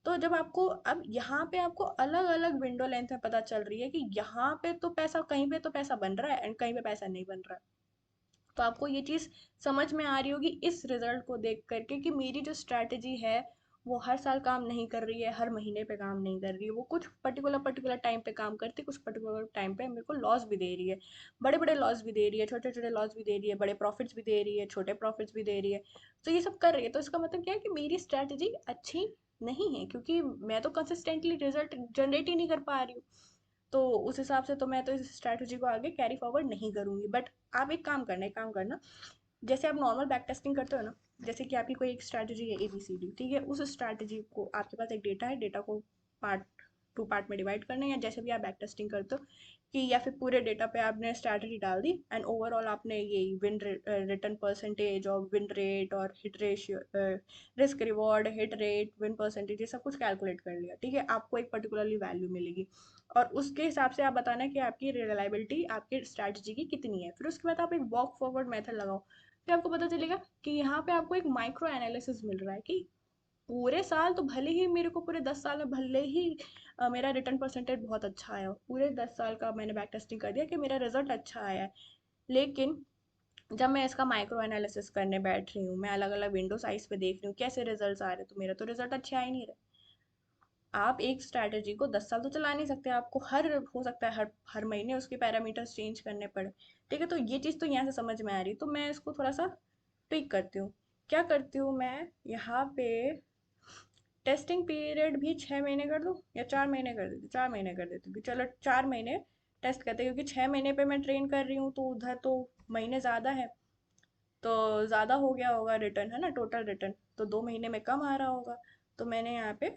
तो जब आपको अब यहाँ पे आपको अलग अलग विंडो लेंथ में पता चल रही है कि यहाँ पे तो पैसा, कहीं पे तो पैसा बन रहा है एंड कहीं पे पैसा नहीं बन रहा है। तो आपको ये चीज़ समझ में आ रही होगी इस रिजल्ट को देख करके कि मेरी जो स्ट्रैटेजी है वो हर साल काम नहीं कर रही है, हर महीने पे काम नहीं कर रही है, वो कुछ पर्टिकुलर टाइम पे काम करती है, कुछ पर्टिकुलर टाइम पे मेरे को लॉस भी दे रही है, बड़े बड़े लॉस भी दे रही है, छोटे छोटे लॉस भी दे रही है, बड़े प्रॉफिट्स भी दे रही है, छोटे प्रॉफिट्स भी दे रही है। तो ये सब कर रही है, तो इसका मतलब क्या है कि मेरी स्ट्रैटेजी अच्छी नहीं है, क्योंकि मैं तो कंसिस्टेंटली रिजल्ट जनरेट ही नहीं कर पा रही हूँ। तो उस हिसाब से तो मैं तो इस स्ट्रैटेजी को आगे कैरी फॉरवर्ड नहीं करूंगी। बट आप एक काम करना, जैसे आप नॉर्मल बैक टेस्टिंग करते हो ना, जैसे कि आपकी कोई एक स्ट्रैटेजी है ABCD, ठीक है, उस स्ट्रैटेजी को, आपके पास एक डेटा है, डेटा को पार्ट 2 पार्ट में डिवाइड करना है, या जैसे भी आप बैक टेस्टिंग करते हो, कि या फिर पूरे डेटा पे आपने स्ट्रैटेजी डाल दी एंड ओवरऑल आपने ये विन रिटर्न परसेंटेज और विन रेट और hit ratio, risk reward, hit rate, win percentage, ये सब कुछ कैलकुलेट कर लिया। ठीक है, आपको एक पर्टिकुलरली वैल्यू मिलेगी, और उसके हिसाब से आप बताना कि आपकी रिलायबिलिटी आपकी स्ट्रैटेजी की कितनी है। फिर उसके बाद आप एक वॉक फॉरवर्ड मेथड लगाओ, फिर आपको पता चलेगा कि यहाँ पे आपको एक माइक्रो एनालिसिस मिल रहा है कि पूरे साल तो भले ही मेरे को, पूरे 10 साल में भले ही मेरा रिटर्न परसेंटेज बहुत अच्छा आया, पूरे 10 साल का मैंने बैक टेस्टिंग कर दिया कि मेरा रिजल्ट अच्छा आया है, लेकिन जब मैं इसका माइक्रो एनालिसिस करने बैठ रही हूँ, मैं अलग अलग विंडो साइज पे देख रही हूँ कैसे रिजल्ट्स आ रहे हैं, तो मेरा तो रिजल्ट अच्छे आ ही नहीं रहे। आप एक स्ट्रैटेजी को 10 साल तो चला नहीं सकते, आपको हर हो सकता है हर हर महीने उसके पैरामीटर्स चेंज करने पड़े। ठीक है, तो ये चीज़ तो यहाँ से समझ में आ रही, तो मैं इसको थोड़ा सा ट्विक करती हूँ। क्या करती हूँ मैं यहाँ पे, टेस्टिंग पीरियड भी 6 महीने कर दूँ या 4 महीने कर देती हूँ, 4 महीने कर देती हूँ कि चलो 4 महीने टेस्ट करते हैं, क्योंकि 6 महीने पे मैं ट्रेन कर रही हूँ तो उधर तो महीने ज़्यादा है, तो ज़्यादा हो गया होगा रिटर्न, है ना, टोटल रिटर्न तो 2 महीने में कम आ रहा होगा। तो मैंने यहाँ पे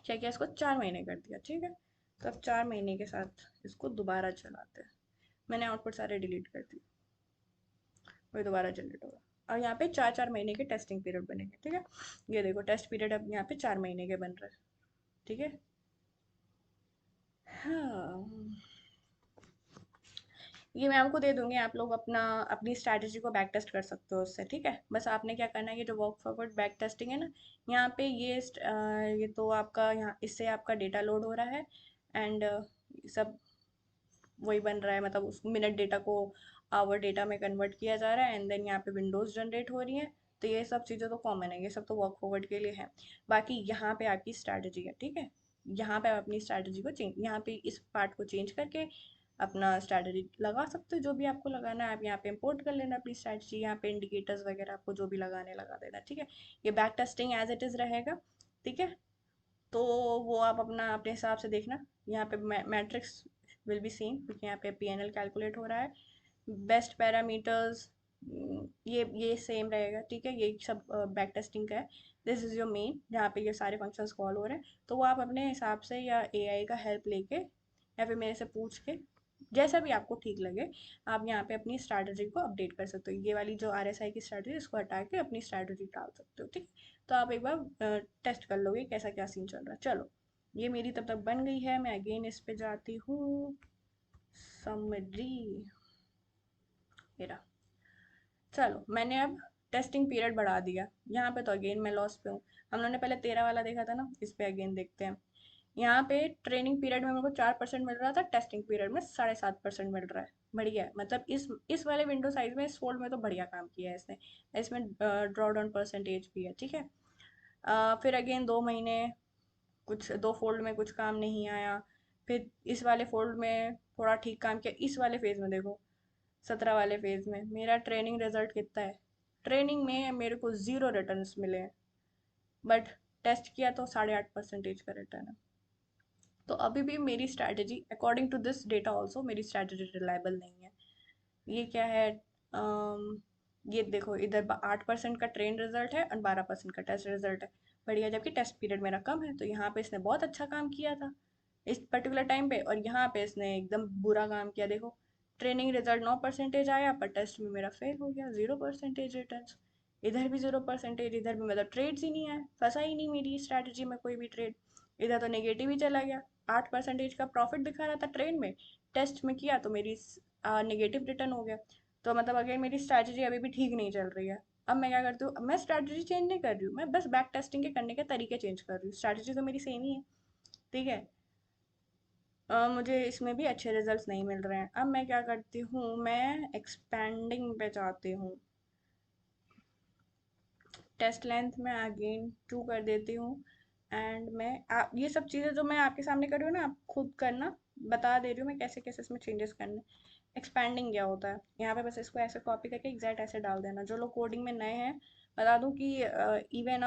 क्या किया, इसको 4 महीने कर दिया। ठीक है, तो अब 4 महीने के साथ इसको दोबारा चलाते हैं। मैंने आउटपुट सारे डिलीट कर दिए, वही दोबारा जनरेट होगा। और यहाँ पे 4 4 महीने के टेस्टिंग पीरियड बनेंगे। ठीक है, ये देखो टेस्ट पीरियड अब यहाँ पे 4 महीने के बन रहे हैं। ठीक है, हाँ, ये मैं आपको दे दूंगी, आप लोग अपना अपनी स्ट्रैटेजी को बैक टेस्ट कर सकते हो उससे। ठीक है, बस आपने क्या करना है, ये जो वर्क फॉरवर्ड बैक टेस्टिंग है ना, यहाँ पे ये तो आपका यहाँ इससे आपका डेटा लोड हो रहा है, एंड सब वही बन रहा है, मतलब उस मिनट डेटा को आवर डेटा में कन्वर्ट किया जा रहा है एंड देन यहाँ पे विंडोज जनरेट हो रही हैं। तो ये सब चीज़ें तो कॉमन है, ये सब तो वर्क फॉरवर्ड के लिए है। बाकी यहाँ पे आपकी स्ट्रैटेजी है, ठीक है। यहाँ पे आप अपनी स्ट्रैटेजी को चेंज, यहाँ पे इस पार्ट को चेंज करके अपना स्ट्रैटेजी लगा सकते हो, जो भी आपको लगाना है आप यहाँ पे इंपोर्ट कर लेना अपनी स्ट्रैटेजी, यहाँ पे इंडिकेटर्स वगैरह आपको जो भी लगाने लगा देना, ठीक है। ये back testing as it is रहेगा, ठीक है। तो वो आप अपना अपने हिसाब से देखना। यहाँ पे मैट्रिक्स विल बी सेम, क्योंकि यहाँ पे PNL कैलकुलेट हो रहा है। बेस्ट पैरामीटर्स ये सेम रहेगा, ठीक है। ये सब बैक टेस्टिंग का है। दिस इज़ योर मेन, जहाँ पे ये सारे फंक्शंस कॉल हो रहे हैं। तो वो आप अपने हिसाब से या AI का हेल्प लेके या फिर मेरे से पूछ के, जैसा भी आपको ठीक लगे, आप यहाँ पे अपनी स्ट्रैटेजी को अपडेट कर सकते हो। ये वाली जो RSI की स्ट्रैटेजी, इसको हटा के अपनी स्ट्रैटेजी डाल सकते हो, ठीक। तो आप एक बार टेस्ट कर लोगे कैसा क्या सीन चल रहा है। चलो, ये मेरी तब तक बन गई है, मैं अगेन इस पे जाती हूँ। समरी मेरा, चलो मैंने अब टेस्टिंग पीरियड बढ़ा दिया। यहाँ पे तो अगेन मैं लॉस पे हूँ। हम लोगों ने पहले 13 वाला देखा था ना, इस पे अगेन देखते हैं। यहाँ पे ट्रेनिंग पीरियड में मेरे को 4% मिल रहा था, टेस्टिंग पीरियड में 7.5% मिल रहा है। बढ़िया है, मतलब इस वाले विंडो साइज में, इस फोल्ड में तो बढ़िया काम किया है इसने। इसमें ड्रॉ डाउन परसेंटेज भी है, ठीक है। फिर अगेन 2 महीने कुछ, दो फोल्ड में कुछ काम नहीं आया। फिर इस वाले फोल्ड में थोड़ा ठीक काम किया। इस वाले फेज में देखो, 17 वाले फेज में मेरा ट्रेनिंग रिजल्ट कितना है। ट्रेनिंग में मेरे को 0 रिटर्न्स मिले हैं, बट टेस्ट किया तो 8.5% का रिटर्न है। तो अभी भी मेरी strategy according to this data also, मेरी स्ट्रैटेजी रिलायबल नहीं है। ये क्या है, ये देखो इधर 8% का ट्रेन रिजल्ट है और 12% का टेस्ट रिजल्ट है। बढ़िया, जबकि टेस्ट पीरियड मेरा कम है, तो यहाँ पे इसने बहुत अच्छा काम किया था इस पर्टिकुलर टाइम पे, और यहाँ पे इसने एकदम बुरा काम किया। देखो, ट्रेनिंग रिजल्ट 9% आया, पर टेस्ट में मेरा फेल हो गया, 0% रिटर्न। इधर भी 0%, इधर भी मतलब ट्रेड्स ही नहीं आए, फंसा ही नहीं मेरी स्ट्रैटेजी में कोई भी ट्रेड। इधर तो नेगेटिव ही चला गया। 8% का प्रॉफिट दिखा रहा था ट्रेड में, टेस्ट में किया तो मेरी नेगेटिव रिटर्न हो गया। तो मतलब अगर मेरी स्ट्रैटेजी अभी भी ठीक नहीं चल रही है। अब मैं क्या करती हूँ, अब मैं स्ट्रैटेजी चेंज नहीं कर रही हूँ, मैं बस बैक टेस्टिंग के करने के तरीके चेंज कर रही हूँ, स्ट्रैटेजी तो मेरी सेम ही है, ठीक है। मुझे इसमें भी अच्छे रिजल्ट्स नहीं मिल रहे हैं। अब मैं क्या करती हूँ, मैं एक्सपेंडिंग पे जाती हूँ। टेस्ट लेंथ में अगेन 2 कर देती हूँ। एंड मैं आप ये सब चीज़ें जो मैं आपके सामने कर रही हूँ ना, आप खुद करना, बता दे रही हूँ मैं कैसे कैसे इसमें चेंजेस करने। एक्सपैंडिंग क्या होता है, यहाँ पे बस इसको ऐसे कॉपी करके एग्जैक्ट ऐसे डाल देना। जो लोग कोडिंग में नए हैं, बता दूं कि even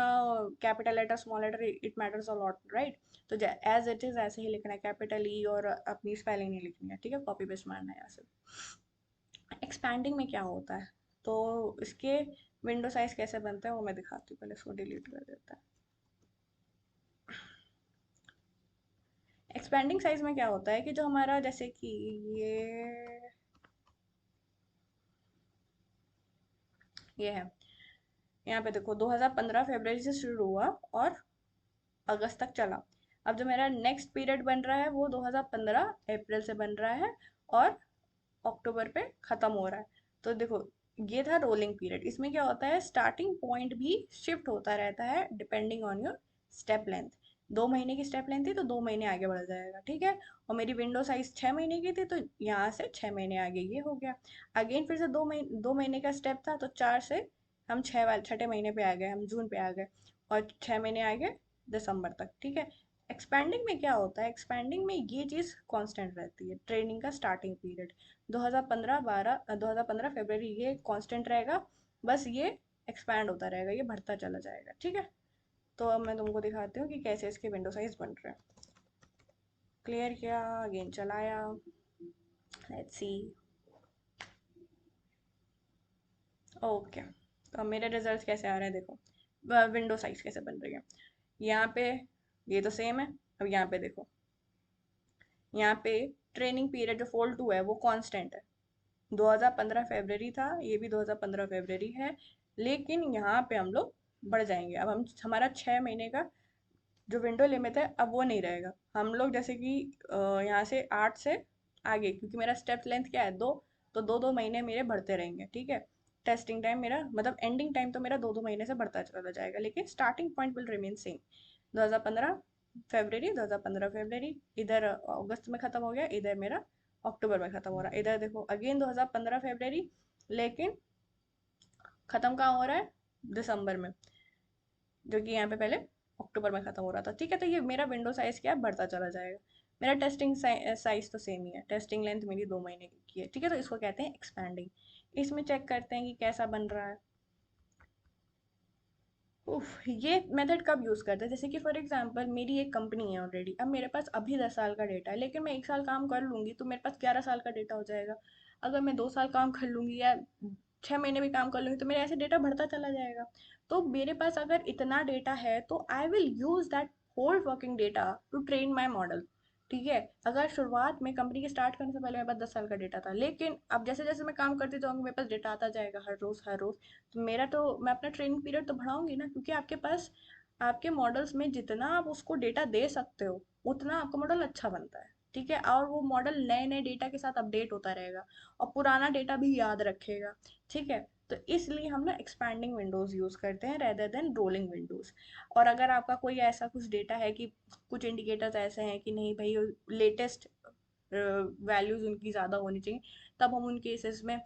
capital letter small letter it matters a lot, right. तो एज इट इज ऐसे ही लिखना है, कैपिटल ई, और अपनी स्पेलिंग नहीं लिखनी है, ठीक है। कॉपी पेस्ट मारना है यहाँ से। एक्सपैंडिंग में क्या होता है, तो इसके विंडो साइज कैसे बनता है वो मैं दिखाती हूँ। पहले इसको डिलीट कर देता है। एक्सपैंडिंग साइज में क्या होता है कि जो हमारा, जैसे कि ये है, यहाँ पे देखो 2015 फरवरी से शुरू हुआ और अगस्त तक चला। अब जो मेरा नेक्स्ट पीरियड बन रहा है वो 2015 अप्रैल से बन रहा है और अक्टूबर पे ख़त्म हो रहा है। तो देखो, ये था रोलिंग पीरियड। इसमें क्या होता है, स्टार्टिंग पॉइंट भी शिफ्ट होता रहता है depending on your step length. 2 महीने की स्टेप लेंथ थी तो 2 महीने आगे बढ़ जाएगा, ठीक है। और मेरी विंडो साइज 6 महीने की थी, तो यहाँ से 6 महीने आगे ये हो गया। अगेन फिर से 2 महीने का स्टेप था, तो 4 से हम 6 महीने पे आ गए, हम जून पे आ गए, और 6 महीने आगे दिसंबर तक, ठीक है। एक्सपैंडिंग में क्या होता है, एक्सपैंडिंग में ये चीज़ कांस्टेंट रहती है। ट्रेनिंग का स्टार्टिंग पीरियड 2015 फरवरी ये कांस्टेंट रहेगा, बस ये एक्सपैंड होता रहेगा, ये बढ़ता चला जाएगा, ठीक है। तो अब मैं तुमको दिखाती हूँ कि कैसे इसके विंडो साइज बन रहे हैं। क्लियर किया, अगेन चलाया, लेट्स सी। ओके, तो अब मेरे रिजल्ट्स कैसे आ रहे हैं देखो, विंडो साइज कैसे बन रही है। यहाँ पे ये तो सेम है। अब यहाँ पे देखो, यहाँ पे ट्रेनिंग पीरियड जो फोल्ड 2 है वो कांस्टेंट है। 2015 फरवरी था, ये भी 2015 फरवरी है, लेकिन यहाँ पे हम लोग बढ़ जाएंगे। अब हम हमारा 6 महीने का जो विंडो लिमिट है अब वो नहीं रहेगा। हम लोग जैसे कि यहाँ से 8 से आगे, क्योंकि मेरा स्टेप लेंथ क्या है, 2, तो 2 2 महीने मेरे बढ़ते रहेंगे, ठीक है। टेस्टिंग टाइम मेरा, मतलब एंडिंग टाइम तो मेरा 2 2 महीने से बढ़ता चला जाएगा, लेकिन starting point will remain same. 2015 फरवरी, 2015 फरवरी, इधर अगस्त में ख़त्म हो गया, इधर मेरा अक्टूबर में खत्म हो रहा है। इधर देखो अगेन 2015 फरवरी, लेकिन खत्म कहाँ हो रहा है, दिसंबर में, जो कि यहाँ पे पहले अक्टूबर में खत्म हो रहा था। ठीक है, तो ये मेरा विंडो साइज क्या है, बढ़ता चला जाएगा। मेरा टेस्टिंग साइज तो सेम ही है, टेस्टिंग लेंथ मेरी 2 महीने की है। ठीक है, तो इसको कहते हैं एक्सपैंडिंग। इसमें चेक करते हैं कि कैसा बन रहा है। उफ, ये मेथड कब यूज़ करते हैं, जैसे कि फॉर एग्जांपल मेरी एक कंपनी है ऑलरेडी, अब मेरे पास अभी 10 साल का डेटा है, लेकिन मैं 1 साल काम कर लूँगी तो मेरे पास 11 साल का डेटा हो जाएगा। अगर मैं 2 साल काम कर लूँगी या 6 महीने भी काम कर लूँगी तो मेरा ऐसे डेटा बढ़ता चला जाएगा। तो मेरे पास अगर इतना डेटा है तो I will use that whole working data to train my model. ठीक है, अगर शुरुआत में कंपनी के स्टार्ट करने से पहले मेरे पास 10 साल का डेटा था, लेकिन अब जैसे जैसे मैं काम करती जाऊँगी मेरे पास डेटा आता जाएगा हर रोज़ हर रोज़, तो मेरा तो मैं अपना ट्रेनिंग पीरियड तो बढ़ाऊंगी ना, क्योंकि आपके पास आपके मॉडल्स में जितना आप उसको डेटा दे सकते हो उतना आपका मॉडल अच्छा बनता है। ठीक है, और वो मॉडल नए नए डेटा के साथ अपडेट होता रहेगा और पुराना डेटा भी याद रखेगा। ठीक है, तो इसलिए हम ना एक्सपैंडिंग विंडोज़ यूज़ करते हैं रेदर देन रोलिंग विंडोज़। और अगर आपका कोई ऐसा कुछ डेटा है कि कुछ इंडिकेटर्स ऐसे हैं कि नहीं भाई लेटेस्ट वैल्यूज़ उनकी ज़्यादा होनी चाहिए, तब हम उन केसेस में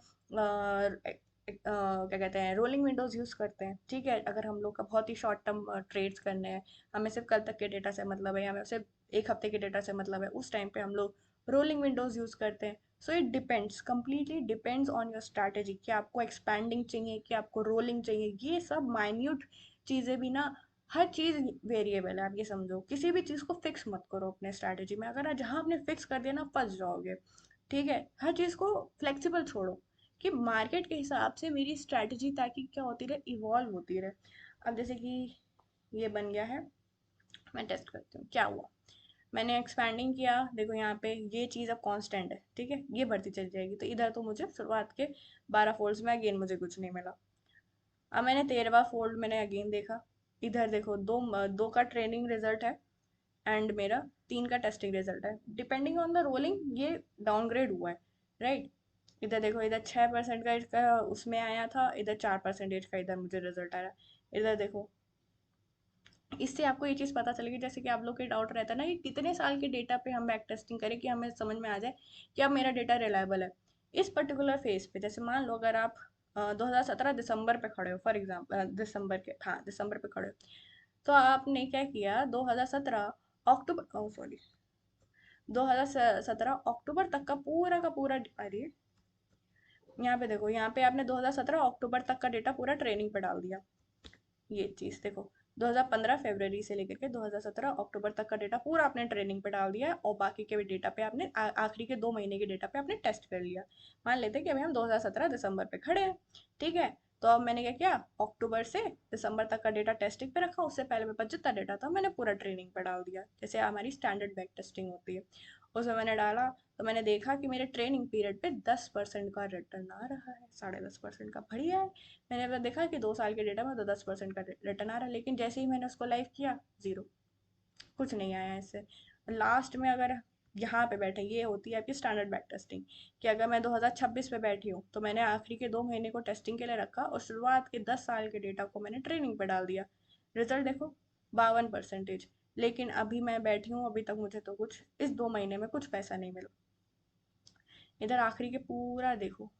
क्या कहते हैं, रोलिंग विंडोज़ यूज़ करते हैं। ठीक है, अगर हम लोग का बहुत ही शॉर्ट टर्म ट्रेड्स करने हैं, हमें सिर्फ कल तक के डेटा से मतलब है या हमें सिर्फ 1 हफ्ते के डेटा से मतलब है, उस टाइम पे हम लोग रोलिंग विंडोज़ यूज़ करते हैं। So it depends, completely depends on your strategy कि आपको एक्सपैंडिंग चाहिए कि आपको रोलिंग चाहिए। ये सब माइन्यूट चीज़ें भी ना, हर चीज़ वेरिएबल है। आप ये समझो, किसी भी चीज़ को फिक्स मत करो अपने स्ट्रैटेजी में, अगर जहाँ आपने फिक्स कर दिया ना फंस जाओगे। ठीक है, हर चीज़ को फ्लेक्सिबल छोड़ो कि मार्केट के हिसाब से मेरी स्ट्रैटेजी ताकि क्या होती रहे, इवॉल्व होती रहे। अब जैसे कि ये बन गया है, मैं टेस्ट करती हूँ क्या हुआ। मैंने एक्सपैंडिंग किया, देखो यहाँ पे ये चीज़ अब कांस्टेंट है। ठीक है, ये बढ़ती चली जाएगी, तो इधर तो मुझे शुरुआत के 12 फोल्ड्स में अगेन मुझे कुछ नहीं मिला। अब मैंने 13वां फोल्ड मैंने अगेन देखा, इधर देखो दो दो का ट्रेनिंग रिजल्ट है एंड मेरा 3 का टेस्टिंग रिजल्ट है। डिपेंडिंग ऑन द रोलिंग ये डाउनग्रेड हुआ है, राइट। इधर देखो, इधर 6% का इसका उसमें आया था, इधर 4% का इधर मुझे रिजल्ट आया। इधर देखो, इससे आपको ये चीज़ पता चलेगी, जैसे कि आप लोग के डाउट रहता है ना कि कितने साल के डेटा पे हम बैक टेस्टिंग करें कि हमें समझ में आ जाए कि अब मेरा डेटा रिलायबल है। इस पर्टिकुलर फेज पे जैसे मान लो अगर आप 2017 दिसंबर पे खड़े हो, फॉर एग्जाम्पल दिसंबर के, हाँ दिसंबर पे खड़े हो, तो आपने क्या किया, 2017 अक्टूबर, ओ सॉरी, 2017 अक्टूबर तक का पूरा, अरे यहाँ पे देखो, यहाँ पे आपने 2017 अक्टूबर तक का डेटा पूरा ट्रेनिंग पे डाल दिया। ये चीज़ देखो, 2015 फरवरी से लेकर के 2017 अक्टूबर तक का डेटा पूरा आपने ट्रेनिंग पे डाल दिया है, और बाकी के डेटा पे आपने आखिरी के 2 महीने के डेटा पे आपने टेस्ट कर लिया। मान लेते हैं कि अभी हम 2017 दिसंबर पे खड़े हैं। ठीक है, तो अब मैंने क्या किया, अक्टूबर से दिसंबर तक का डेटा टेस्टिंग पे रखा, उससे पहले मेरे पास जितना डेटा था मैंने पूरा ट्रेनिंग पे डाल दिया, जैसे हमारी स्टैंडर्ड बैक टेस्टिंग होती है। उसमें मैंने डाला, तो मैंने देखा कि मेरे ट्रेनिंग पीरियड पे 10% का रिटर्न आ रहा है, 10.5% का, बढ़िया है। मैंने अगर देखा कि 2 साल के डेटा में तो 10% का रिटर्न आ रहा है, लेकिन जैसे ही मैंने उसको लाइव किया, जीरो, कुछ नहीं आया इससे। लास्ट में अगर यहाँ पे बैठे, ये होती है आपकी स्टैंडर्ड बैक टेस्टिंग, कि अगर मैं 2026 पे बैठी हूँ तो मैंने आखिरी के 2 महीने को टेस्टिंग के लिए रखा और शुरुआत के 10 साल के डेटा को मैंने ट्रेनिंग पे डाल दिया। रिजल्ट देखो, 52%। लेकिन अभी मैं बैठी हूँ, अभी तक मुझे तो कुछ इस 2 महीने में कुछ पैसा नहीं मिला। इधर आखिरी के पूरा देखो,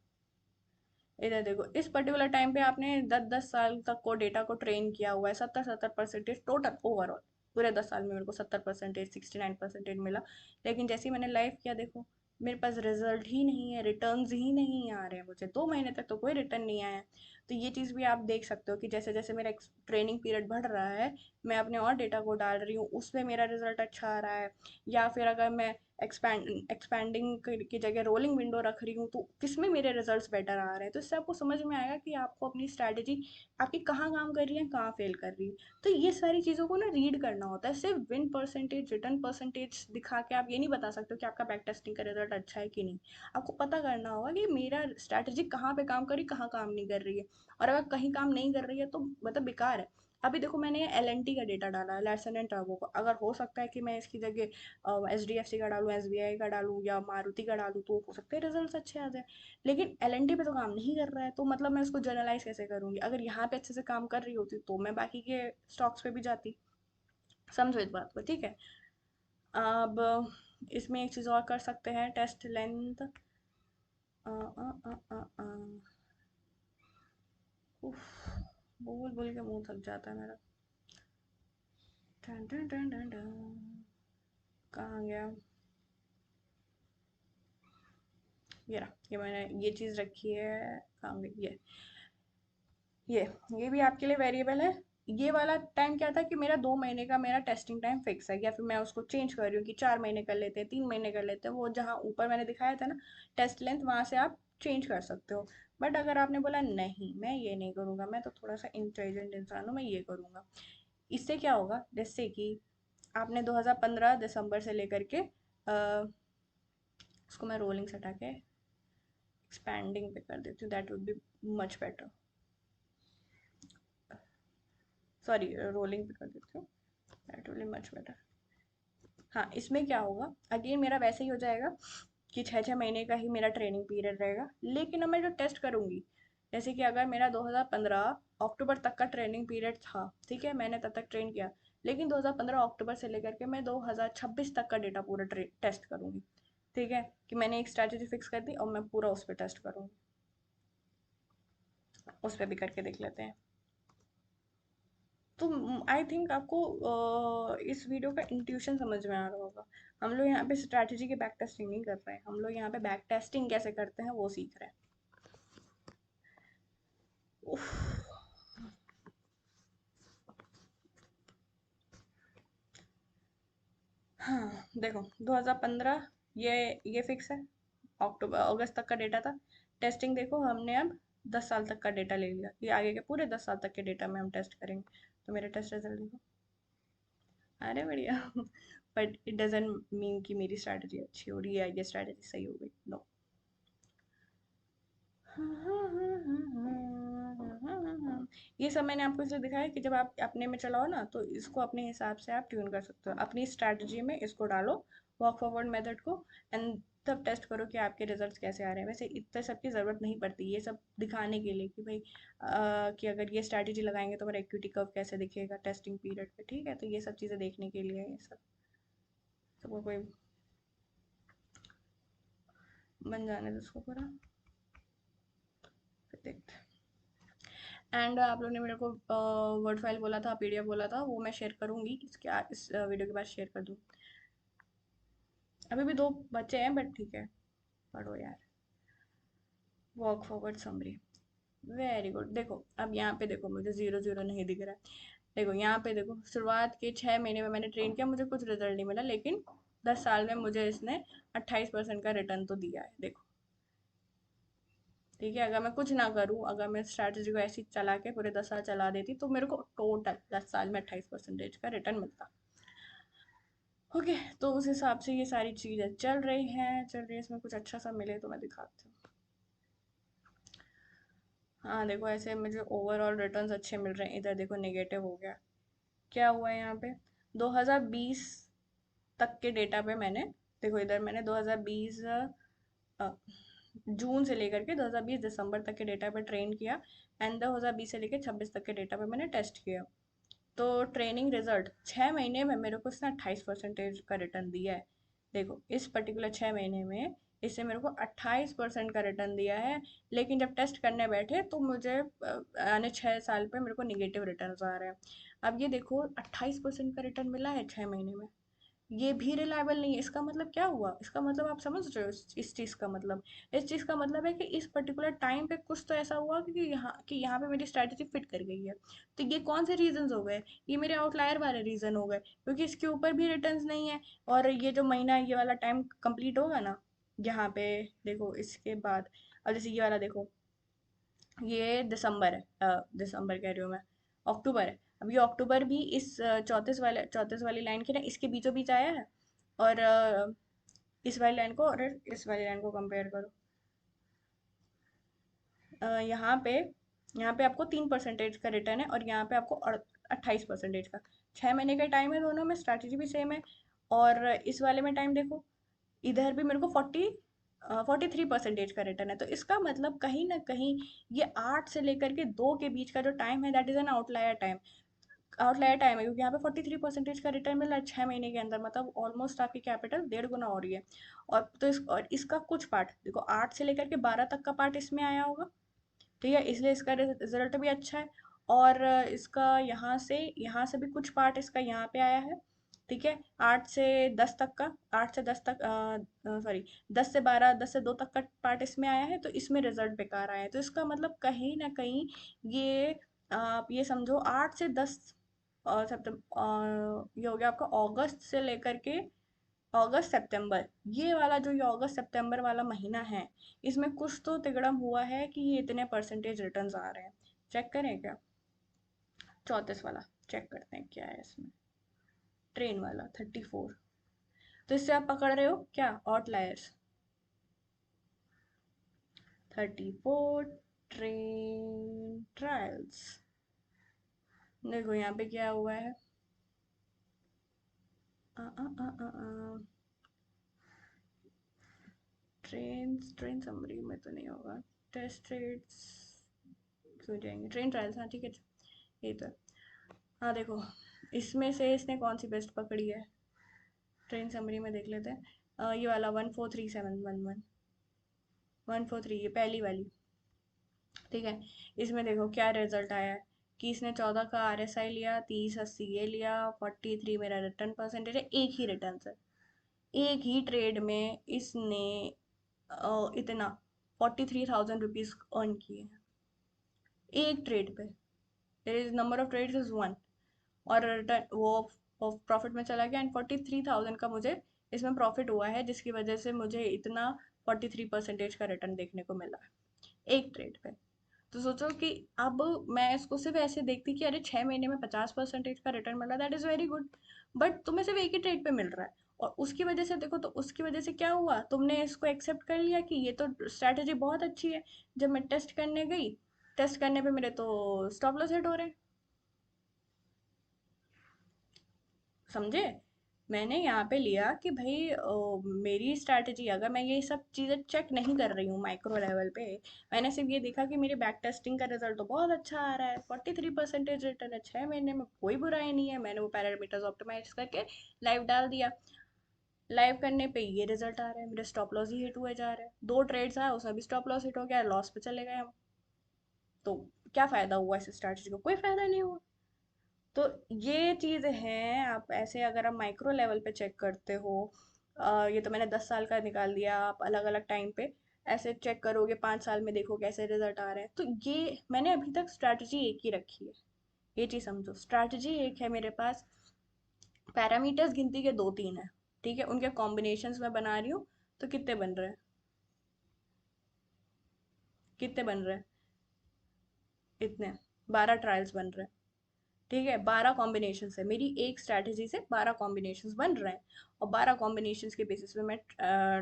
इधर देखो, इस पर्टिकुलर टाइम पे आपने 10 10 साल तक को डेटा को ट्रेन किया हुआ है, 70 70% टोटल ओवरऑल, पूरे 10 साल में मेरे को 70%, 69% मिला। लेकिन जैसे ही मैंने लाइव किया, देखो मेरे पास रिजल्ट ही नहीं है, रिटर्न्स ही नहीं आ रहे हैं मुझे, 2 महीने तक तो कोई रिटर्न नहीं आया है। तो ये चीज़ भी आप देख सकते हो कि जैसे जैसे मेरा ट्रेनिंग पीरियड बढ़ रहा है, मैं अपने और डेटा को डाल रही हूँ, उसमें मेरा रिजल्ट अच्छा आ रहा है। या फिर अगर मैं एक्सपैंडिंग की जगह रोलिंग विंडो रख रही हूँ तो किसमें मेरे रिजल्ट्स बेटर आ रहे हैं, तो इससे आपको समझ में आएगा कि आपको अपनी स्ट्रैटेजी आपकी कहाँ काम कर रही है, कहाँ फेल कर रही है। तो ये सारी चीज़ों को ना रीड करना होता है, सिर्फ विन परसेंटेज रिटर्न परसेंटेज दिखा के आप ये नहीं बता सकते हो कि आपका बैक टेस्टिंग का रिजल्ट अच्छा है कि नहीं। आपको पता करना होगा कि मेरा स्ट्रैटेजी कहाँ पे काम कर रही, कहाँ काम नहीं कर रही है। और अगर कहीं काम नहीं कर रही है तो मतलब बेकार है। अभी देखो, मैंने LNT का डेटा डाला है, लार्सन एंड टर्बो का, अगर हो सकता है कि मैं इसकी जगह HDFC का डालूँ, SBI का डालूँ या मारुति का डालूँ, तो हो सकते हैं रिजल्ट अच्छे आ जाए। लेकिन LNT पे तो काम नहीं कर रहा है, तो मतलब मैं उसको जनरलाइज कैसे करूँगी। अगर यहाँ पे अच्छे से काम कर रही होती तो मैं बाकी के स्टॉक्स पे भी जाती। समझो इस बात को, ठीक है। अब इसमें एक चीज़ और कर सकते हैं, टेस्ट लेंथ। बोल बोल के मुंह थक जाता है मेरा। Done done done done done. कहाँ गया? ये रहा, ये मैंने ये चीज़ रखी है। कहाँ गई ये ये भी आपके लिए वेरिएबल है। ये वाला टाइम क्या था कि मेरा 2 महीने का मेरा टेस्टिंग टाइम फिक्स है, या फिर मैं उसको चेंज कर रही हूँ कि 4 महीने कर लेते हैं, 3 महीने कर लेते हैं। वो जहाँ ऊपर मैंने दिखाया था ना टेस्ट लेंथ, वहाँ से आप चेंज कर सकते हो। बट अगर आपने बोला नहीं मैं ये नहीं करूँगा, मैं तो थोड़ा सा इंटेलिजेंट इंसान हूँ, मैं ये करूँगा, इससे क्या होगा, जैसे कि आपने 2015 दिसंबर से लेकर के उसको मैं रोलिंग से हटा के एक्सपैंडिंग पे कर देती हूँ, that would be much better. Sorry, rolling पे कर देती हूँ, that will be much better. हाँ, इसमें क्या होगा, अगेन मेरा वैसे ही हो जाएगा कि 6-6 महीने का ही मेरा ट्रेनिंग पीरियड रहेगा। लेकिन अब मैं जो टेस्ट करूँगी, जैसे कि अगर मेरा 2015 अक्टूबर तक का ट्रेनिंग पीरियड था, ठीक है, मैंने तब तक ट्रेन किया, लेकिन 2015 अक्टूबर से लेकर के मैं 2026 तक का डेटा पूरा टेस्ट करूँगी। ठीक है, कि मैंने एक स्ट्रैटेजी फिक्स कर दी और मैं पूरा उस पर टेस्ट करूँगी। उस पर भी करके देख लेते हैं। तो आई थिंक आपको इस वीडियो का इंट्यूशन समझ में आ रहा होगा। हम लोग यहाँ पे स्ट्रैटेजी की बैक टेस्टिंग नहीं कर रहे हैं, हम लोग यहाँ पे बैक टेस्टिंग कैसे करते हैं वो सीख रहे हैं। उफ। हाँ देखो, 2015 ये फिक्स है, अक्टूबर अगस्त तक का डेटा था। टेस्टिंग देखो, हमने अब 10 साल तक का डेटा ले लिया, ये आगे के पूरे 10 साल तक के डेटा में हम टेस्ट करेंगे। तो मेरे टेस्ट रिजल्ट देखो, अरे बढ़िया। बट इट डजेंट मीन कि मेरी स्ट्रैटेजी अच्छी हो रही है, ये स्ट्रैटेजी सही हो गई, नो। ये सब मैंने आपको इसलिए दिखाया कि जब आप अपने में चलाओ ना, तो इसको अपने हिसाब से आप ट्यून कर सकते हो, अपनी स्ट्रैटेजी में इसको डालो, वॉक फॉरवर्ड मेथड को, एंड तब टेस्ट करो कि आपके रिजल्ट्स कैसे आ रहे हैं। वैसे इतने सब की ज़रूरत नहीं पड़ती, ये सब दिखाने के लिए कि भाई कि अगर ये स्ट्रैटेजी लगाएंगे तो मेरा इक्विटी कर्व कैसे दिखेगा टेस्टिंग पीरियड पे, ठीक है, तो ये सब चीज़ें देखने के लिए है ये सब। सबको कोई बन जाने दो उसको पूरा, फिर देखते हैं। एंड आप लोगों ने मेरे को वर्ड फाइल बोला था, पीडीएफ बोला था, वो मैं शेयर करूँगी, इस वीडियो के बाद शेयर कर दूँ। अभी भी 2 बच्चे हैं बट ठीक है, पढ़ो यार। Walk forward summary, very good. देखो अब यहाँ पे देखो, मुझे 0 0 नहीं दिख रहा है। देखो यहाँ पे देखो, शुरुआत के 6 महीने में मैंने ट्रेन किया, मुझे कुछ रिजल्ट नहीं मिला, लेकिन 10 साल में मुझे इसने 28% का रिटर्न तो दिया है, देखो। ठीक है, अगर मैं कुछ ना करूँ, अगर मैं स्ट्रैटेजी को ऐसी चला के पूरे 10 साल चला देती, तो मेरे को टोटल 10 साल में 28% का रिटर्न मिलता। ओके, तो उस हिसाब से ये सारी चीज़ें चल रही है, इसमें कुछ अच्छा सा मिले तो मैं दिखाती हूँ। हाँ देखो, ऐसे मुझे ओवरऑल रिटर्न्स अच्छे मिल रहे हैं, इधर देखो नेगेटिव हो गया। क्या हुआ है यहाँ पे, 2020 तक के डेटा पे मैंने, देखो इधर मैंने 2020 जून से लेकर के 2020 दिसंबर तक के डेटा पे ट्रेन किया, एंड 2020 से लेकर 26 तक के डेटा पे मैंने टेस्ट किया। तो ट्रेनिंग रिजल्ट 6 महीने में मेरे को इसने 28% का रिटर्न दिया है। देखो इस पर्टिकुलर 6 महीने में इससे मेरे को 28% का रिटर्न दिया है। लेकिन जब टेस्ट करने बैठे तो मुझे आने 6 साल पे मेरे को निगेटिव रिटर्न आ रहे हैं। अब ये देखो, 28% का रिटर्न मिला है 6 महीने में, ये भी रिलायबल नहीं है। इसका मतलब क्या हुआ, इसका मतलब आप समझ रहे हो इस चीज़ का मतलब, इस चीज़ का मतलब है कि इस पर्टिकुलर टाइम पे कुछ तो ऐसा हुआ कि यहाँ पे मेरी स्ट्रैटेजी फिट कर गई है। तो ये कौन से रीजंस हो गए, ये मेरे आउटलायर वाले रीजन हो गए, क्योंकि इसके ऊपर भी रिटर्न्स नहीं है। और ये जो महीना, ये वाला टाइम कंप्लीट होगा ना, यहाँ पे देखो इसके बाद, अब जैसे ये वाला देखो, ये दिसंबर है, दिसंबर कह रही हूँ मैं, अक्टूबर है। अब ये अक्टूबर भी इस 34 वाली लाइन के ना इसके बीचों बीच आया है। और इस वाली लाइन को और इस वाली लाइन को कंपेयर करो, यहाँ पे आपको 3% का रिटर्न है, और यहाँ पे आपको 28% का। 6 महीने का टाइम है दोनों में, स्ट्रैटेजी भी सेम है। और इस वाले में टाइम देखो, इधर भी मेरे को 43% का रिटर्न है। तो इसका मतलब कहीं ना कहीं ये 8 से लेकर के 2 के बीच का जो टाइम है, that is an outlier time. Outlier time है, क्योंकि यहाँ पे 43% का रिटर्न मिल रहा है 6 महीने के अंदर, मतलब ऑलमोस्ट आपकी कैपिटल 1.5 गुना हो रही है। और इसका कुछ पार्ट देखो, 8 से लेकर के 12 तक का पार्ट इसमें आया होगा, ठीक है, इसलिए इसका रिजल्ट भी अच्छा है। और इसका यहाँ से भी कुछ पार्ट इसका यहाँ पे आया है, ठीक है, 8 से 10 तक का, 8 से 10 तक, सॉरी, 10 से 12, 10 से 2 तक का पार्ट इसमें आया है, तो इसमें रिजल्ट बेकार आया है। तो इसका मतलब कहीं ना कहीं ये, आप ये समझो 8 से 10 सितंबर, ये हो गया आपका अगस्त से लेकर के अगस्त सितंबर, ये वाला जो ये अगस्त सितंबर वाला महीना है, इसमें कुछ तो तिगड़म हुआ है कि ये इतने परसेंटेज रिटर्न्स आ रहे हैं। चेक करें क्या, 34 वाला चेक करते हैं क्या है इसमें, ट्रेन वाला 34। तो इससे आप पकड़ रहे हो क्या, आउटलायर्स 34 ट्रेन ट्रायल्स। देखो यहाँ पे क्या हुआ है, ट्रेन समरी में तो नहीं होगा, टेस्ट रेट्स क्यों जाएंगे, ट्रेन ट्रायल्स, हाँ ठीक है, ये तो है। हाँ देखो, इसमें से इसने कौन सी बेस्ट पकड़ी है, ट्रेन समरी में देख लेते हैं। ये वाला 143711, 143, ये पहली वाली, ठीक है। इसमें देखो क्या रिजल्ट आया है, कि इसने 14 का RSI लिया, 30 80 ये लिया, 43 मेरा रिटर्न परसेंटेज है, एक ही रिटर्न से, एक ही ट्रेड में इसने इतना 43,000 रुपीज अर्न किए हैं, एक ट्रेड पे। There is number of trades is 1, और रिटर्न वो प्रॉफिट में चला गया, एंड 43,000 का मुझे इसमें प्रॉफिट हुआ है, जिसकी वजह से मुझे इतना 43% का रिटर्न देखने को मिला है एक ट्रेड पे। तो सोचो कि अब मैं इसको सिर्फ ऐसे देखती कि अरे 6 महीने में 50% का रिटर्न मिल रहा है, that is very good, but तुम्हें सिर्फ एक ही ट्रेड पे मिल रहा है। और उसकी वजह से देखो, तो उसकी वजह से क्या हुआ, तुमने इसको एक्सेप्ट कर लिया कि ये तो स्ट्रैटेजी बहुत अच्छी है। जब मैं टेस्ट करने गई, टेस्ट करने पे मेरे तो स्टॉप लॉस हिट हो रहे हैं, समझे। मैंने यहाँ पे लिया कि भाई मेरी स्ट्रैटेजी, अगर मैं ये सब चीज़ें चेक नहीं कर रही हूँ माइक्रो लेवल पे, मैंने सिर्फ ये देखा कि मेरी बैक टेस्टिंग का रिजल्ट तो बहुत अच्छा आ रहा है, 43% रिटर्न है 6 महीने में, कोई बुराई नहीं है, मैंने वो पैरामीटर्स ऑप्टिमाइज करके लाइव डाल दिया। लाइव करने पे ये रिजल्ट आ रहा है, मेरे स्टॉप लॉस ही हिट हुए जा रहे हैं, 2 ट्रेड्स आए उसमें भी स्टॉप लॉस हिट हो गया, लॉस पे चले गए हम। तो क्या फ़ायदा हुआ इस स्ट्रैटेजी को, कोई फ़ायदा नहीं हुआ। तो ये चीज़ है, आप ऐसे अगर आप माइक्रो लेवल पे चेक करते हो, ये तो मैंने 10 साल का निकाल दिया, आप अलग अलग टाइम पे ऐसे चेक करोगे, 5 साल में देखो कैसे रिजल्ट आ रहे हैं। तो ये मैंने अभी तक स्ट्रैटेजी एक ही रखी है, ये चीज़ समझो, स्ट्रैटेजी एक है मेरे पास, पैरामीटर्स गिनती के 2 3 है, ठीक है, उनके कॉम्बिनेशंस में बना रही हूँ। तो कितने बन रहे हैं, कितने बन रहे हैं, इतने 12 ट्रायल्स बन रहे हैं, ठीक है, 12 कॉम्बिनेशन है, मेरी एक स्ट्रैटेजी से 12 कॉम्बिनेशन बन रहे हैं, और 12 कॉम्बिनेशन के बेसिस पे मैं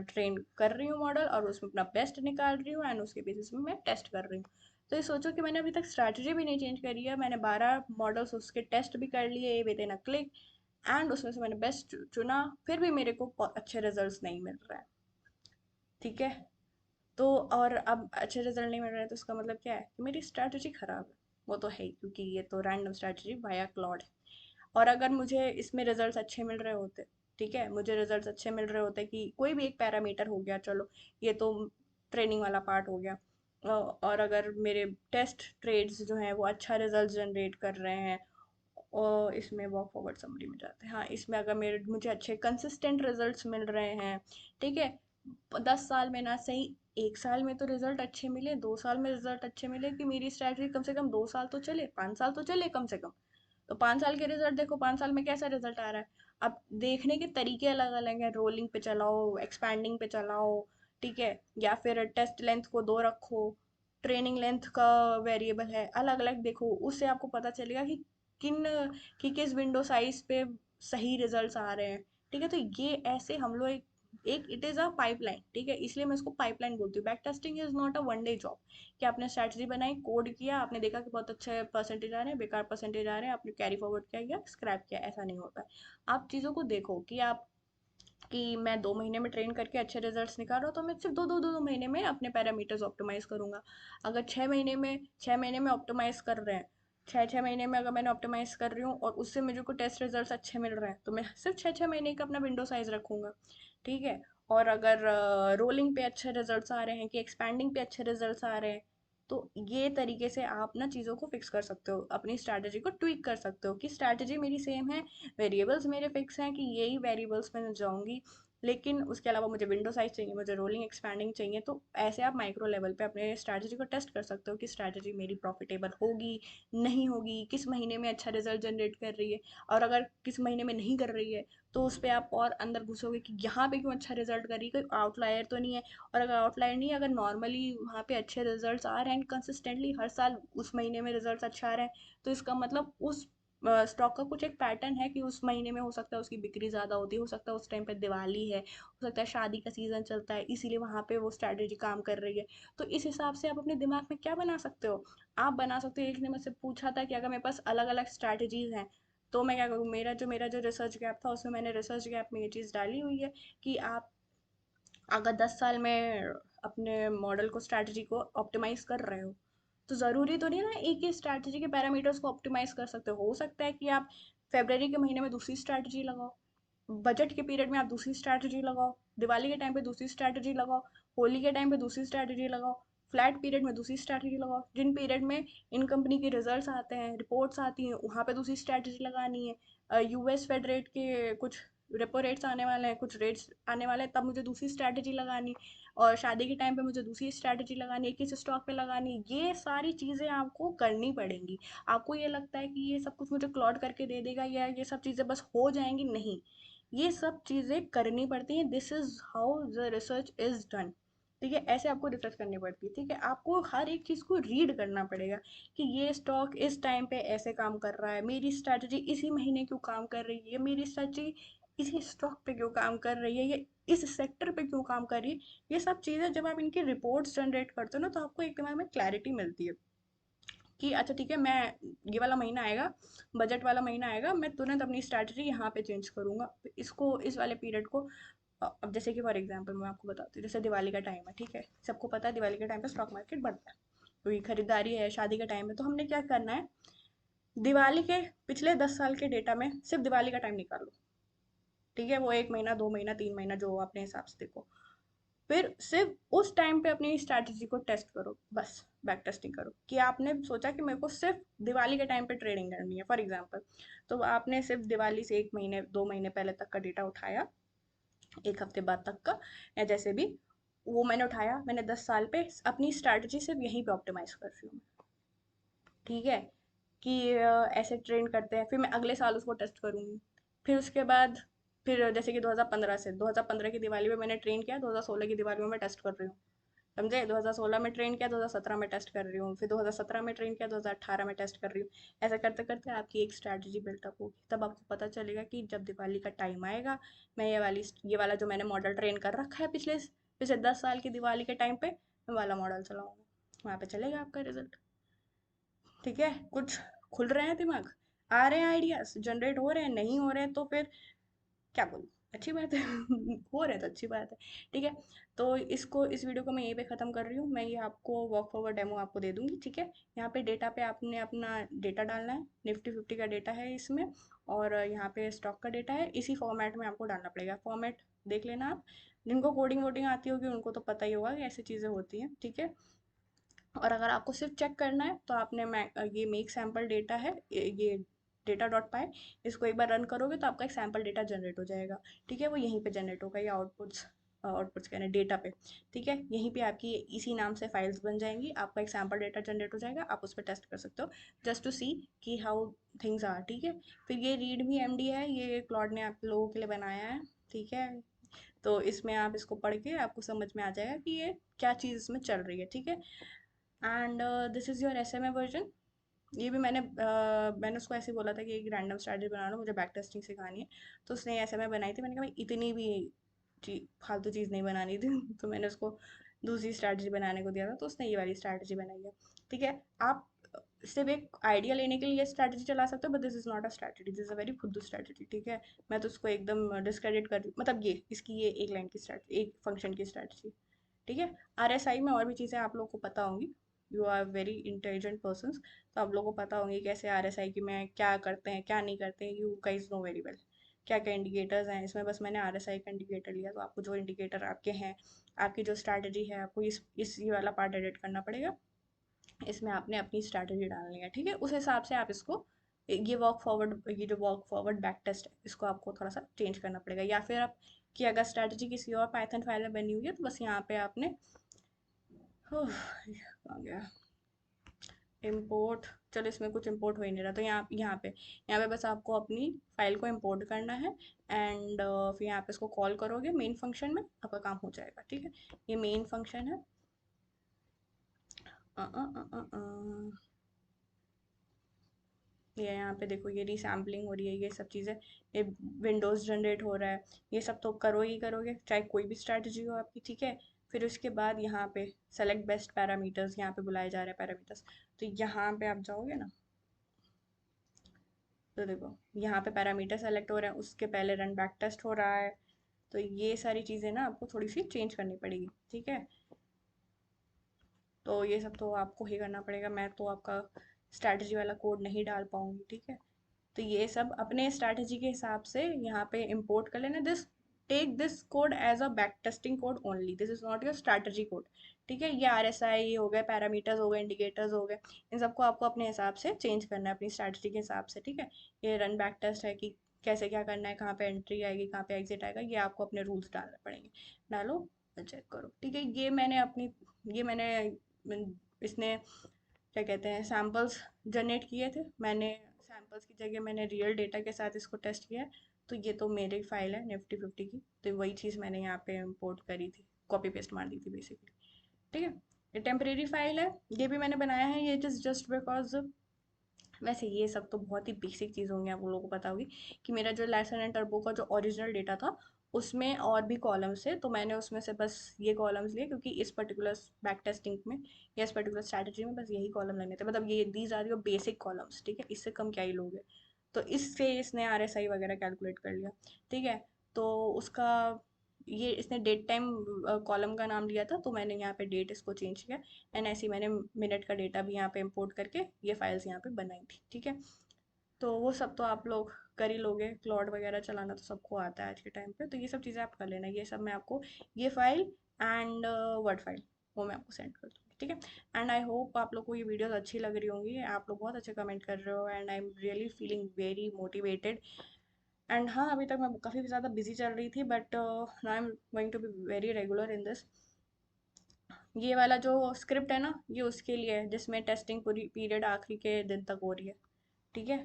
ट्रेन कर रही हूँ मॉडल, और उसमें अपना बेस्ट निकाल रही हूँ, एंड उसके बेसिस पे मैं टेस्ट कर रही हूँ। तो ये सोचो कि मैंने अभी तक स्ट्रैटेजी भी नहीं चेंज करी है, मैंने 12 मॉडल्स उसके टेस्ट भी कर लिए with in a click, and उसमें से मैंने बेस्ट चुना, फिर भी मेरे को अच्छे रिजल्ट्स नहीं मिल रहे हैं, ठीक है। तो और अब अच्छे रिजल्ट नहीं मिल रहे हैं, तो इसका मतलब क्या है कि मेरी स्ट्रैटेजी खराब है, वो तो है ही, क्योंकि ये तो रैंडम स्ट्रैटेजी वाया क्लॉड है। और अगर मुझे इसमें रिजल्ट्स अच्छे मिल रहे होते, ठीक है, मुझे रिजल्ट्स अच्छे मिल रहे होते कि कोई भी एक पैरामीटर हो गया, चलो ये तो ट्रेनिंग वाला पार्ट हो गया, और अगर मेरे टेस्ट ट्रेड्स जो हैं वो अच्छा रिजल्ट जनरेट कर रहे हैं, और इसमें वॉक फॉरवर्ड समरी में जाते हैं, हाँ, इसमें अगर मेरे मुझे अच्छे कंसिस्टेंट रिजल्ट्स मिल रहे हैं, ठीक है, 10 साल में ना सही, 1 साल में तो रिजल्ट अच्छे मिले, 2 साल में रिजल्ट अच्छे मिले, कि मेरी स्ट्रैटेजी कम से कम 2 साल तो चले, 5 साल तो चले कम से कम। तो 5 साल के रिजल्ट देखो, 5 साल में कैसा रिजल्ट आ रहा है। अब देखने के तरीके अलग अलग हैं, रोलिंग पे चलाओ, एक्सपैंडिंग पे चलाओ, ठीक है, या फिर टेस्ट लेंथ को 2 रखो, ट्रेनिंग लेंथ का वेरिएबल है, अलग अलग देखो, उससे आपको पता चलेगा कि किन किस विंडो साइज पे सही रिजल्ट्स आ रहे हैं, ठीक है। तो ये ऐसे हम लोग एक इट इज़ अ पाइपलाइन, ठीक है, इसलिए मैं इसको पाइपलाइन बोलती हूँ। Back testing is not a one day job, कि आपने स्ट्रैटेजी बनाई, कोड किया, आपने देखा कि बहुत अच्छे परसेंटेज आ रहे हैं, बेकार परसेंटेज आ रहे हैं, आपने कैरी फॉरवर्ड किया या स्क्रैप किया, ऐसा नहीं होता है। आप चीज़ों को देखो कि आप, कि मैं 2 महीने में ट्रेन करके अच्छे रिजल्ट्स निकाल रहा हूँ, तो मैं सिर्फ दो महीने में अपने पैरामीटर्स ऑप्टिमाइज करूंगा। अगर 6 महीने में ऑप्टिमाइज कर रहे हैं, छः महीने में अगर मैंने ऑप्टिमाइज कर रही हूँ और उससे मुझे को टेस्ट रिजल्ट्स अच्छे मिल रहे हैं, तो मैं सिर्फ छः महीने का अपना विंडो साइज रखूँगा, ठीक है। और अगर रोलिंग पे अच्छे रिजल्ट्स आ रहे हैं कि एक्सपैंडिंग पे अच्छे रिजल्ट्स आ रहे हैं, तो ये तरीके से आप ना चीज़ों को फिक्स कर सकते हो, अपनी स्ट्रैटेजी को ट्विक कर सकते हो कि स्ट्रैटेजी मेरी सेम है, वेरिएबल्स मेरे फिक्स हैं कि यही वेरिएबल्स में जाऊँगी, लेकिन उसके अलावा मुझे विंडो साइज चाहिए, मुझे रोलिंग एक्सपैंडिंग चाहिए। तो ऐसे आप माइक्रो लेवल पे अपने स्ट्रैटेजी को टेस्ट कर सकते हो कि स्ट्रैटेजी मेरी प्रॉफिटेबल होगी, नहीं होगी, किस महीने में अच्छा रिजल्ट जनरेट कर रही है, और अगर किस महीने में नहीं कर रही है तो उस पर आप और अंदर घुसोगे कि यहाँ पे क्यों अच्छा रिजल्ट कर रही है, कोई आउटलायर तो नहीं है। और अगर आउटलायर नहीं है, अगर नॉर्मली वहाँ पे अच्छे रिजल्ट्स आ रहे हैं कंसिस्टेंटली हर साल उस महीने में रिजल्ट्स अच्छा आ रहे हैं, तो इसका मतलब उस स्टॉक का कुछ एक पैटर्न है कि उस महीने में हो सकता है उसकी बिक्री ज़्यादा होती है, हो सकता है उस टाइम पे दिवाली है, हो सकता है शादी का सीज़न चलता है, इसीलिए वहाँ पे वो स्ट्रैटेजी काम कर रही है। तो इस हिसाब से आप अपने दिमाग में क्या बना सकते हो, आप बना सकते हो। एक ने मुझसे पूछा था कि अगर मेरे पास अलग अलग स्ट्रैटेजीज हैं तो मैं क्या करूँ, मेरा जो रिसर्च गैप था उसमें मैंने रिसर्च गैप में ये चीज़ डाली हुई है कि आप अगर 10 साल में अपने मॉडल को स्ट्रैटेजी को ऑप्टिमाइज कर रहे हो, तो ज़रूरी तो नहीं है ना एक ही स्ट्रैटेजी के पैरामीटर्स को ऑप्टिमाइज कर सकते हो सकता है कि आप फेबररी के महीने में दूसरी स्ट्रैटेजी लगाओ, बजट के पीरियड में आप दूसरी स्ट्रैटेजी लगाओ, दिवाली के टाइम पे दूसरी स्ट्रैटेजी लगाओ, होली के टाइम पे दूसरी स्ट्रैटेजी लगाओ, फ्लैट पीरियड में दूसरी स्ट्रैटेजी लगाओ, जिन पीरियड में इन कंपनी के रिजल्ट्स आते हैं, रिपोर्ट्स आती हैं, वहाँ पे दूसरी स्ट्रैटेजी लगानी है। यूएस फेड रेट के कुछ रेपो रेट्स आने वाले हैं, कुछ रेट्स आने वाले हैं, तब मुझे दूसरी स्ट्रैटेजी लगानी, और शादी के टाइम पे मुझे दूसरी स्ट्रैटेजी लगानी, एक ही स्टॉक पे लगानी, ये सारी चीज़ें आपको करनी पड़ेंगी। आपको ये लगता है कि ये सब कुछ मुझे क्लॉड करके दे देगा या ये सब चीज़ें बस हो जाएंगी, नहीं, ये सब चीज़ें करनी पड़ती हैं। This is how the research is done, ठीक है। ऐसे आपको रिसर्च करनी पड़ती है, ठीक है। आपको हर एक चीज़ को रीड करना पड़ेगा कि ये स्टॉक इस टाइम पे ऐसे काम कर रहा है, मेरी स्ट्रैटेजी इसी महीने क्यों काम कर रही है, मेरी स्ट्रैटेजी इसी स्टॉक पे क्यों काम कर रही है, ये इस सेक्टर पे क्यों काम कर रही है। ये सब चीज़ें जब आप इनकी रिपोर्ट्स जनरेट करते हो ना, तो आपको एक दिमाग में क्लैरिटी मिलती है कि अच्छा ठीक है, मैं ये वाला महीना आएगा, बजट वाला महीना आएगा, मैं तुरंत अपनी स्ट्रैटेजी यहाँ पे चेंज करूँगा, इसको इस वाले पीरियड को। अब जैसे कि फॉर एग्जांपल मैं आपको बताती हूँ, जैसे दिवाली का टाइम है, ठीक है, सबको पता है दिवाली के टाइम पे स्टॉक मार्केट बढ़ता है, क्योंकि खरीदारी है, शादी का टाइम है। तो हमने क्या करना है, दिवाली के पिछले 10 साल के डेटा में सिर्फ दिवाली का टाइम निकालो, ठीक है, वो 1 महीना 2 महीना 3 महीना जो अपने हिसाब से देखो, फिर सिर्फ उस टाइम पे अपनी स्ट्रैटेजी को टेस्ट करो, बस बैक टेस्टिंग करो कि आपने सोचा कि मेरे को सिर्फ दिवाली के टाइम पे ट्रेडिंग करनी है, फॉर एग्जांपल। तो आपने सिर्फ दिवाली से 1 महीने 2 महीने पहले तक का डेटा उठाया, एक हफ्ते बाद तक का, या जैसे भी, वो मैंने उठाया, मैंने 10 साल पे अपनी स्ट्रैटेजी सिर्फ यहीं पे ऑप्टिमाइज कर रही हूँ, ठीक है, कि ऐसे ट्रेंड करते हैं, फिर मैं अगले साल उसको टेस्ट करूँगी। फिर उसके बाद, फिर जैसे कि 2015 से 2015 की दिवाली में मैंने ट्रेन किया, 2016 की दिवाली में मैं टेस्ट कर रही हूँ, समझे। 2016 में ट्रेन किया, 2017 में टेस्ट कर रही हूँ, फिर 2017 में ट्रेन किया, 2018 में टेस्ट कर रही हूँ। ऐसा करते करते आपकी एक स्ट्रैटेजी बिल्टअप होगी, तब आपको पता चलेगा कि जब दिवाली का टाइम आएगा, मैं ये वाला जो मैंने मॉडल ट्रेन कर रखा है पिछले पिछले 10 साल की दिवाली के टाइम पे, मैं वाला मॉडल चलाऊंगा, वहाँ पे चलेगा आपका रिजल्ट, ठीक है। कुछ खुल रहे हैं दिमाग, आ रहे हैं आइडियाज, जनरेट हो रहे हैं, नहीं हो रहे हैं तो फिर क्या बोलूँ, अच्छी बात है। हो रहे हैं तो अच्छी बात है, ठीक है। तो इस वीडियो को मैं यहीं पे ख़त्म कर रही हूँ, मैं ये आपको वॉक फॉरवर्ड डेमो आपको दे दूँगी, ठीक है। यहाँ पे डेटा पे आपने अपना डेटा डालना है, निफ्टी 50 का डेटा है इसमें, और यहाँ पे स्टॉक का डेटा है, इसी फॉर्मेट में आपको डालना पड़ेगा। फॉर्मेट देख लेना आप, जिनको कोडिंग वोडिंग आती होगी उनको तो पता ही होगा कि ऐसी चीज़ें होती हैं, ठीक है। और अगर आपको सिर्फ चेक करना है तो आपने ये मेक सैम्पल डेटा है, ये डेटा डॉट पाई, इसको एक बार रन करोगे तो आपका एक सैम्पल डेटा जनरेट हो जाएगा, ठीक है। वो यहीं पे जनरेट होगा, या आउटपुट्स कहने डेटा पे, ठीक है। यहीं पे आपकी इसी नाम से फाइल्स बन जाएंगी, आपका एक सैम्पल डेटा जनरेट हो जाएगा, आप उस पर टेस्ट कर सकते हो, जस्ट टू सी कि हाउ थिंग्स आर, ठीक है। फिर ये रीड मी एमडी है, ये क्लॉड ने आप लोगों के लिए बनाया है, ठीक है। तो इसमें आप इसको पढ़ के आपको समझ में आ जाएगा कि ये क्या चीज़ इसमें चल रही है, ठीक है। And this is your SMA version. ये भी मैंने उसको ऐसे बोला था कि एक रैंडम स्ट्रैटेजी बना लो, मुझे बैक टेस्टिंग सिखानी है, तो उसने एसएमए बनाई थी। मैंने कहा भाई इतनी भी फालतू चीज़ नहीं बनानी थी। तो मैंने उसको दूसरी स्ट्रैटेजी बनाने को दिया था, तो उसने ये वाली स्ट्रैटेजी बनाई है, ठीक है। आप सिर्फ एक आइडिया लेने के लिए ये स्ट्रैटेजी चला सकते हो, but this is not a strategy, this is a very फुद्दू स्ट्रैटेजी, ठीक है। मैं तो उसको एकदम डिस्क्रेडिट कर रही हूँ, मतलब ये इसकी ये एक लाइन की स्ट्रैटेजी, एक फंक्शन की स्ट्रैटेजी, ठीक है। आरएसआई में और भी चीज़ें आप लोगों को पता होंगी, you are very intelligent person, तो आप लोगों को पता होंगे कैसे RSI की में क्या करते हैं क्या नहीं करते हैं, you guys know very well क्या क्या इंडिकेटर्स हैं इसमें। बस मैंने RSI का इंडिकेटर लिया, तो आपको जो इंडिकेटर आपके हैं, आपकी जो स्ट्रैटेजी है, आपको इस ये वाला पार्ट एडिट करना पड़ेगा। इसमें आपने अपनी स्ट्रैटेजी डालनी है, ठीक है। उस हिसाब से आप इसको, ये वॉक फॉरवर्ड, ये जो वॉक फॉरवर्ड बैक टेस्ट है, इसको आपको थोड़ा सा चेंज करना पड़ेगा। या फिर आप की अगर स्ट्रैटेजी किसी और पाइथन फाइल में बनी हुई है, तो बस यहाँ पे आपने आ गया इम्पोर्ट, चलो इसमें कुछ इम्पोर्ट हो ही नहीं रहा, तो यहाँ पे बस आपको अपनी फाइल को इम्पोर्ट करना है। एंड फिर यहाँ पे इसको कॉल करोगे मेन फंक्शन में, आपका काम हो जाएगा, ठीक है। ये मेन फंक्शन है। अ, अ, अ, अ, अ, ये यहाँ पे देखो, ये रीसैम्पलिंग हो रही है, ये सब चीज़ें, ये विंडोज़ जनरेट हो रहा है, ये सब तो करो ही करोगे चाहे कोई भी स्ट्रैटेजी हो आपकी, ठीक है। फिर उसके बाद यहाँ पे सेलेक्ट बेस्ट पैरामीटर्स, यहाँ पे बुलाए जा रहे हैं पैरामीटर्स, तो यहाँ पे आप जाओगे ना, तो देखो यहाँ पे पैरामीटर सेलेक्ट हो रहे हैं, उसके पहले रन बैक टेस्ट हो रहा है, तो ये सारी चीज़ें ना आपको थोड़ी सी चेंज करनी पड़ेगी, ठीक है। तो ये सब तो आपको ही करना पड़ेगा, मैं तो आपका स्ट्रैटेजी वाला कोड नहीं डाल पाऊंगी, ठीक है। तो ये सब अपने स्ट्रैटेजी के हिसाब से यहाँ पे इंपोर्ट कर लेना। This take this code as a back testing code only, this is not your strategy code, ठीक है। ये RSI हो गए, पैरामीटर्स हो गए, इंडिकेटर्स हो गए, इन सबको आपको अपने हिसाब से चेंज करना है अपनी स्ट्रैटेजी के हिसाब से, ठीक है। ये रन बैक टेस्ट है कि कैसे क्या करना है, कहाँ पे एंट्री आएगी, कहाँ पे एग्जिट आएगा, ये आपको अपने रूल्स डालने पड़ेंगे। डालो, चेक करो, ठीक है। ये मैंने इसने क्या कहते हैं, सैम्पल्स जनरेट किए थे मैंने, सैम्पल्स की जगह मैंने रियल डेटा के साथ इसको टेस्ट किया है। तो ये तो मेरी फाइल है निफ्टी 50 की, तो वही चीज़ मैंने यहाँ पे इंपोर्ट करी थी, कॉपी पेस्ट मार दी थी बेसिकली, ठीक है। ये टेम्परेरी फाइल है, ये भी मैंने बनाया है, ये जस्ट बिकॉज, वैसे ये सब तो बहुत ही बेसिक चीज़ होंगी, आप लोगों को पता होगी कि मेरा जो लाइसन एंड टर्बो का जो ओरिजिनल डेटा था, उसमें और भी कॉलम्स है, तो मैंने उसमें से बस ये कॉलम्स लिए, क्योंकि इस पर्टिकुलर बैक टेस्टिंग में या इस पर्टिकुलर स्ट्रैटेजी में बस यही कॉलम लगने थे, मतलब ये these are your basic columns, ठीक है। इससे कम क्या ही लोगे, तो इससे इसने RSI वगैरह कैलकुलेट कर लिया, ठीक है। तो उसका, ये इसने डेट टाइम कॉलम का नाम लिया था, तो मैंने यहाँ पे डेट इसको चेंज किया, एंड ऐसे ही मैंने मिनट का डेटा भी यहाँ पे इंपोर्ट करके ये फाइल्स यहाँ पे बनाई थी, ठीक है। तो वो सब तो आप लोग कर ही लोगे, क्लॉड वगैरह चलाना तो सबको आता है आज के टाइम पे, तो ये सब चीज़ें आप कर लेना। ये सब मैं आपको, ये फाइल एंड वर्ड फाइल, वो मैं आपको सेंड कर दूँगी, ठीक है। एंड आई होप आप लोग को ये वीडियोस अच्छी लग रही होंगी, आप लोग बहुत अच्छे कमेंट कर रहे हो, and I am really feeling very motivated. And हाँ, अभी तक मैं काफ़ी ज़्यादा बिजी चल रही थी, but now I am going to be very regular in this. ये वाला जो स्क्रिप्ट है ना, ये उसके लिए है जिसमें टेस्टिंग पूरी पीरियड आखिरी के दिन तक हो रही है, ठीक है।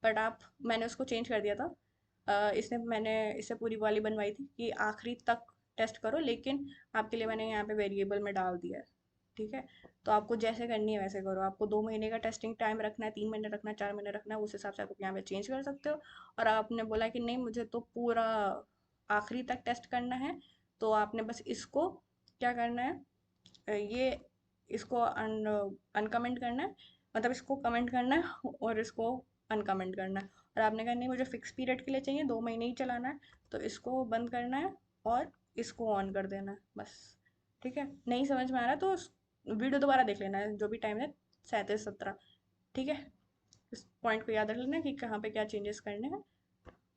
बट मैंने उसको चेंज कर दिया था। मैंने इससे पूरी वाली बनवाई थी कि आखिरी तक टेस्ट करो, लेकिन आपके लिए मैंने यहाँ पे वेरिएबल में डाल दिया है, ठीक है। तो आपको जैसे करनी है वैसे करो, आपको 2 महीने का टेस्टिंग टाइम रखना है, 3 महीने रखना है, 4 महीने रखना है, उस हिसाब से आप यहाँ पे चेंज कर सकते हो। और आपने बोला कि नहीं मुझे तो पूरा आखिरी तक टेस्ट करना है, तो आपने बस इसको क्या करना है, ये इसको अनकमेंट करना है, मतलब इसको कमेंट करना है और इसको अनकमेंट करना है। और आपने कहा नहीं मुझे फिक्स पीरियड के लिए चाहिए, 2 महीने ही चलाना है, तो इसको बंद करना है और इसको ऑन कर देना है, बस, ठीक है। नहीं समझ में आ रहा तो वीडियो दोबारा देख लेना है, जो भी टाइम है 37-17, ठीक है। इस पॉइंट को याद रख लेना कि कहाँ पे क्या चेंजेस करने हैं।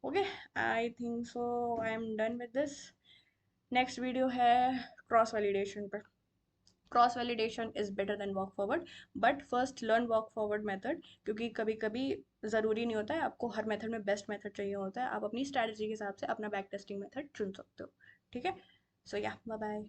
Okay, I think so I am done with this. Next video है क्रॉस वैलिडेशन पर। Cross validation is better than walk forward, but first learn walk forward method, क्योंकि कभी कभी ज़रूरी नहीं होता है आपको हर मेथड में बेस्ट मेथड चाहिए होता है, आप अपनी स्ट्रैटेजी के हिसाब से अपना बैक टेस्टिंग मेथड चुन सकते हो, ठीक है। सो या, बाय बाय।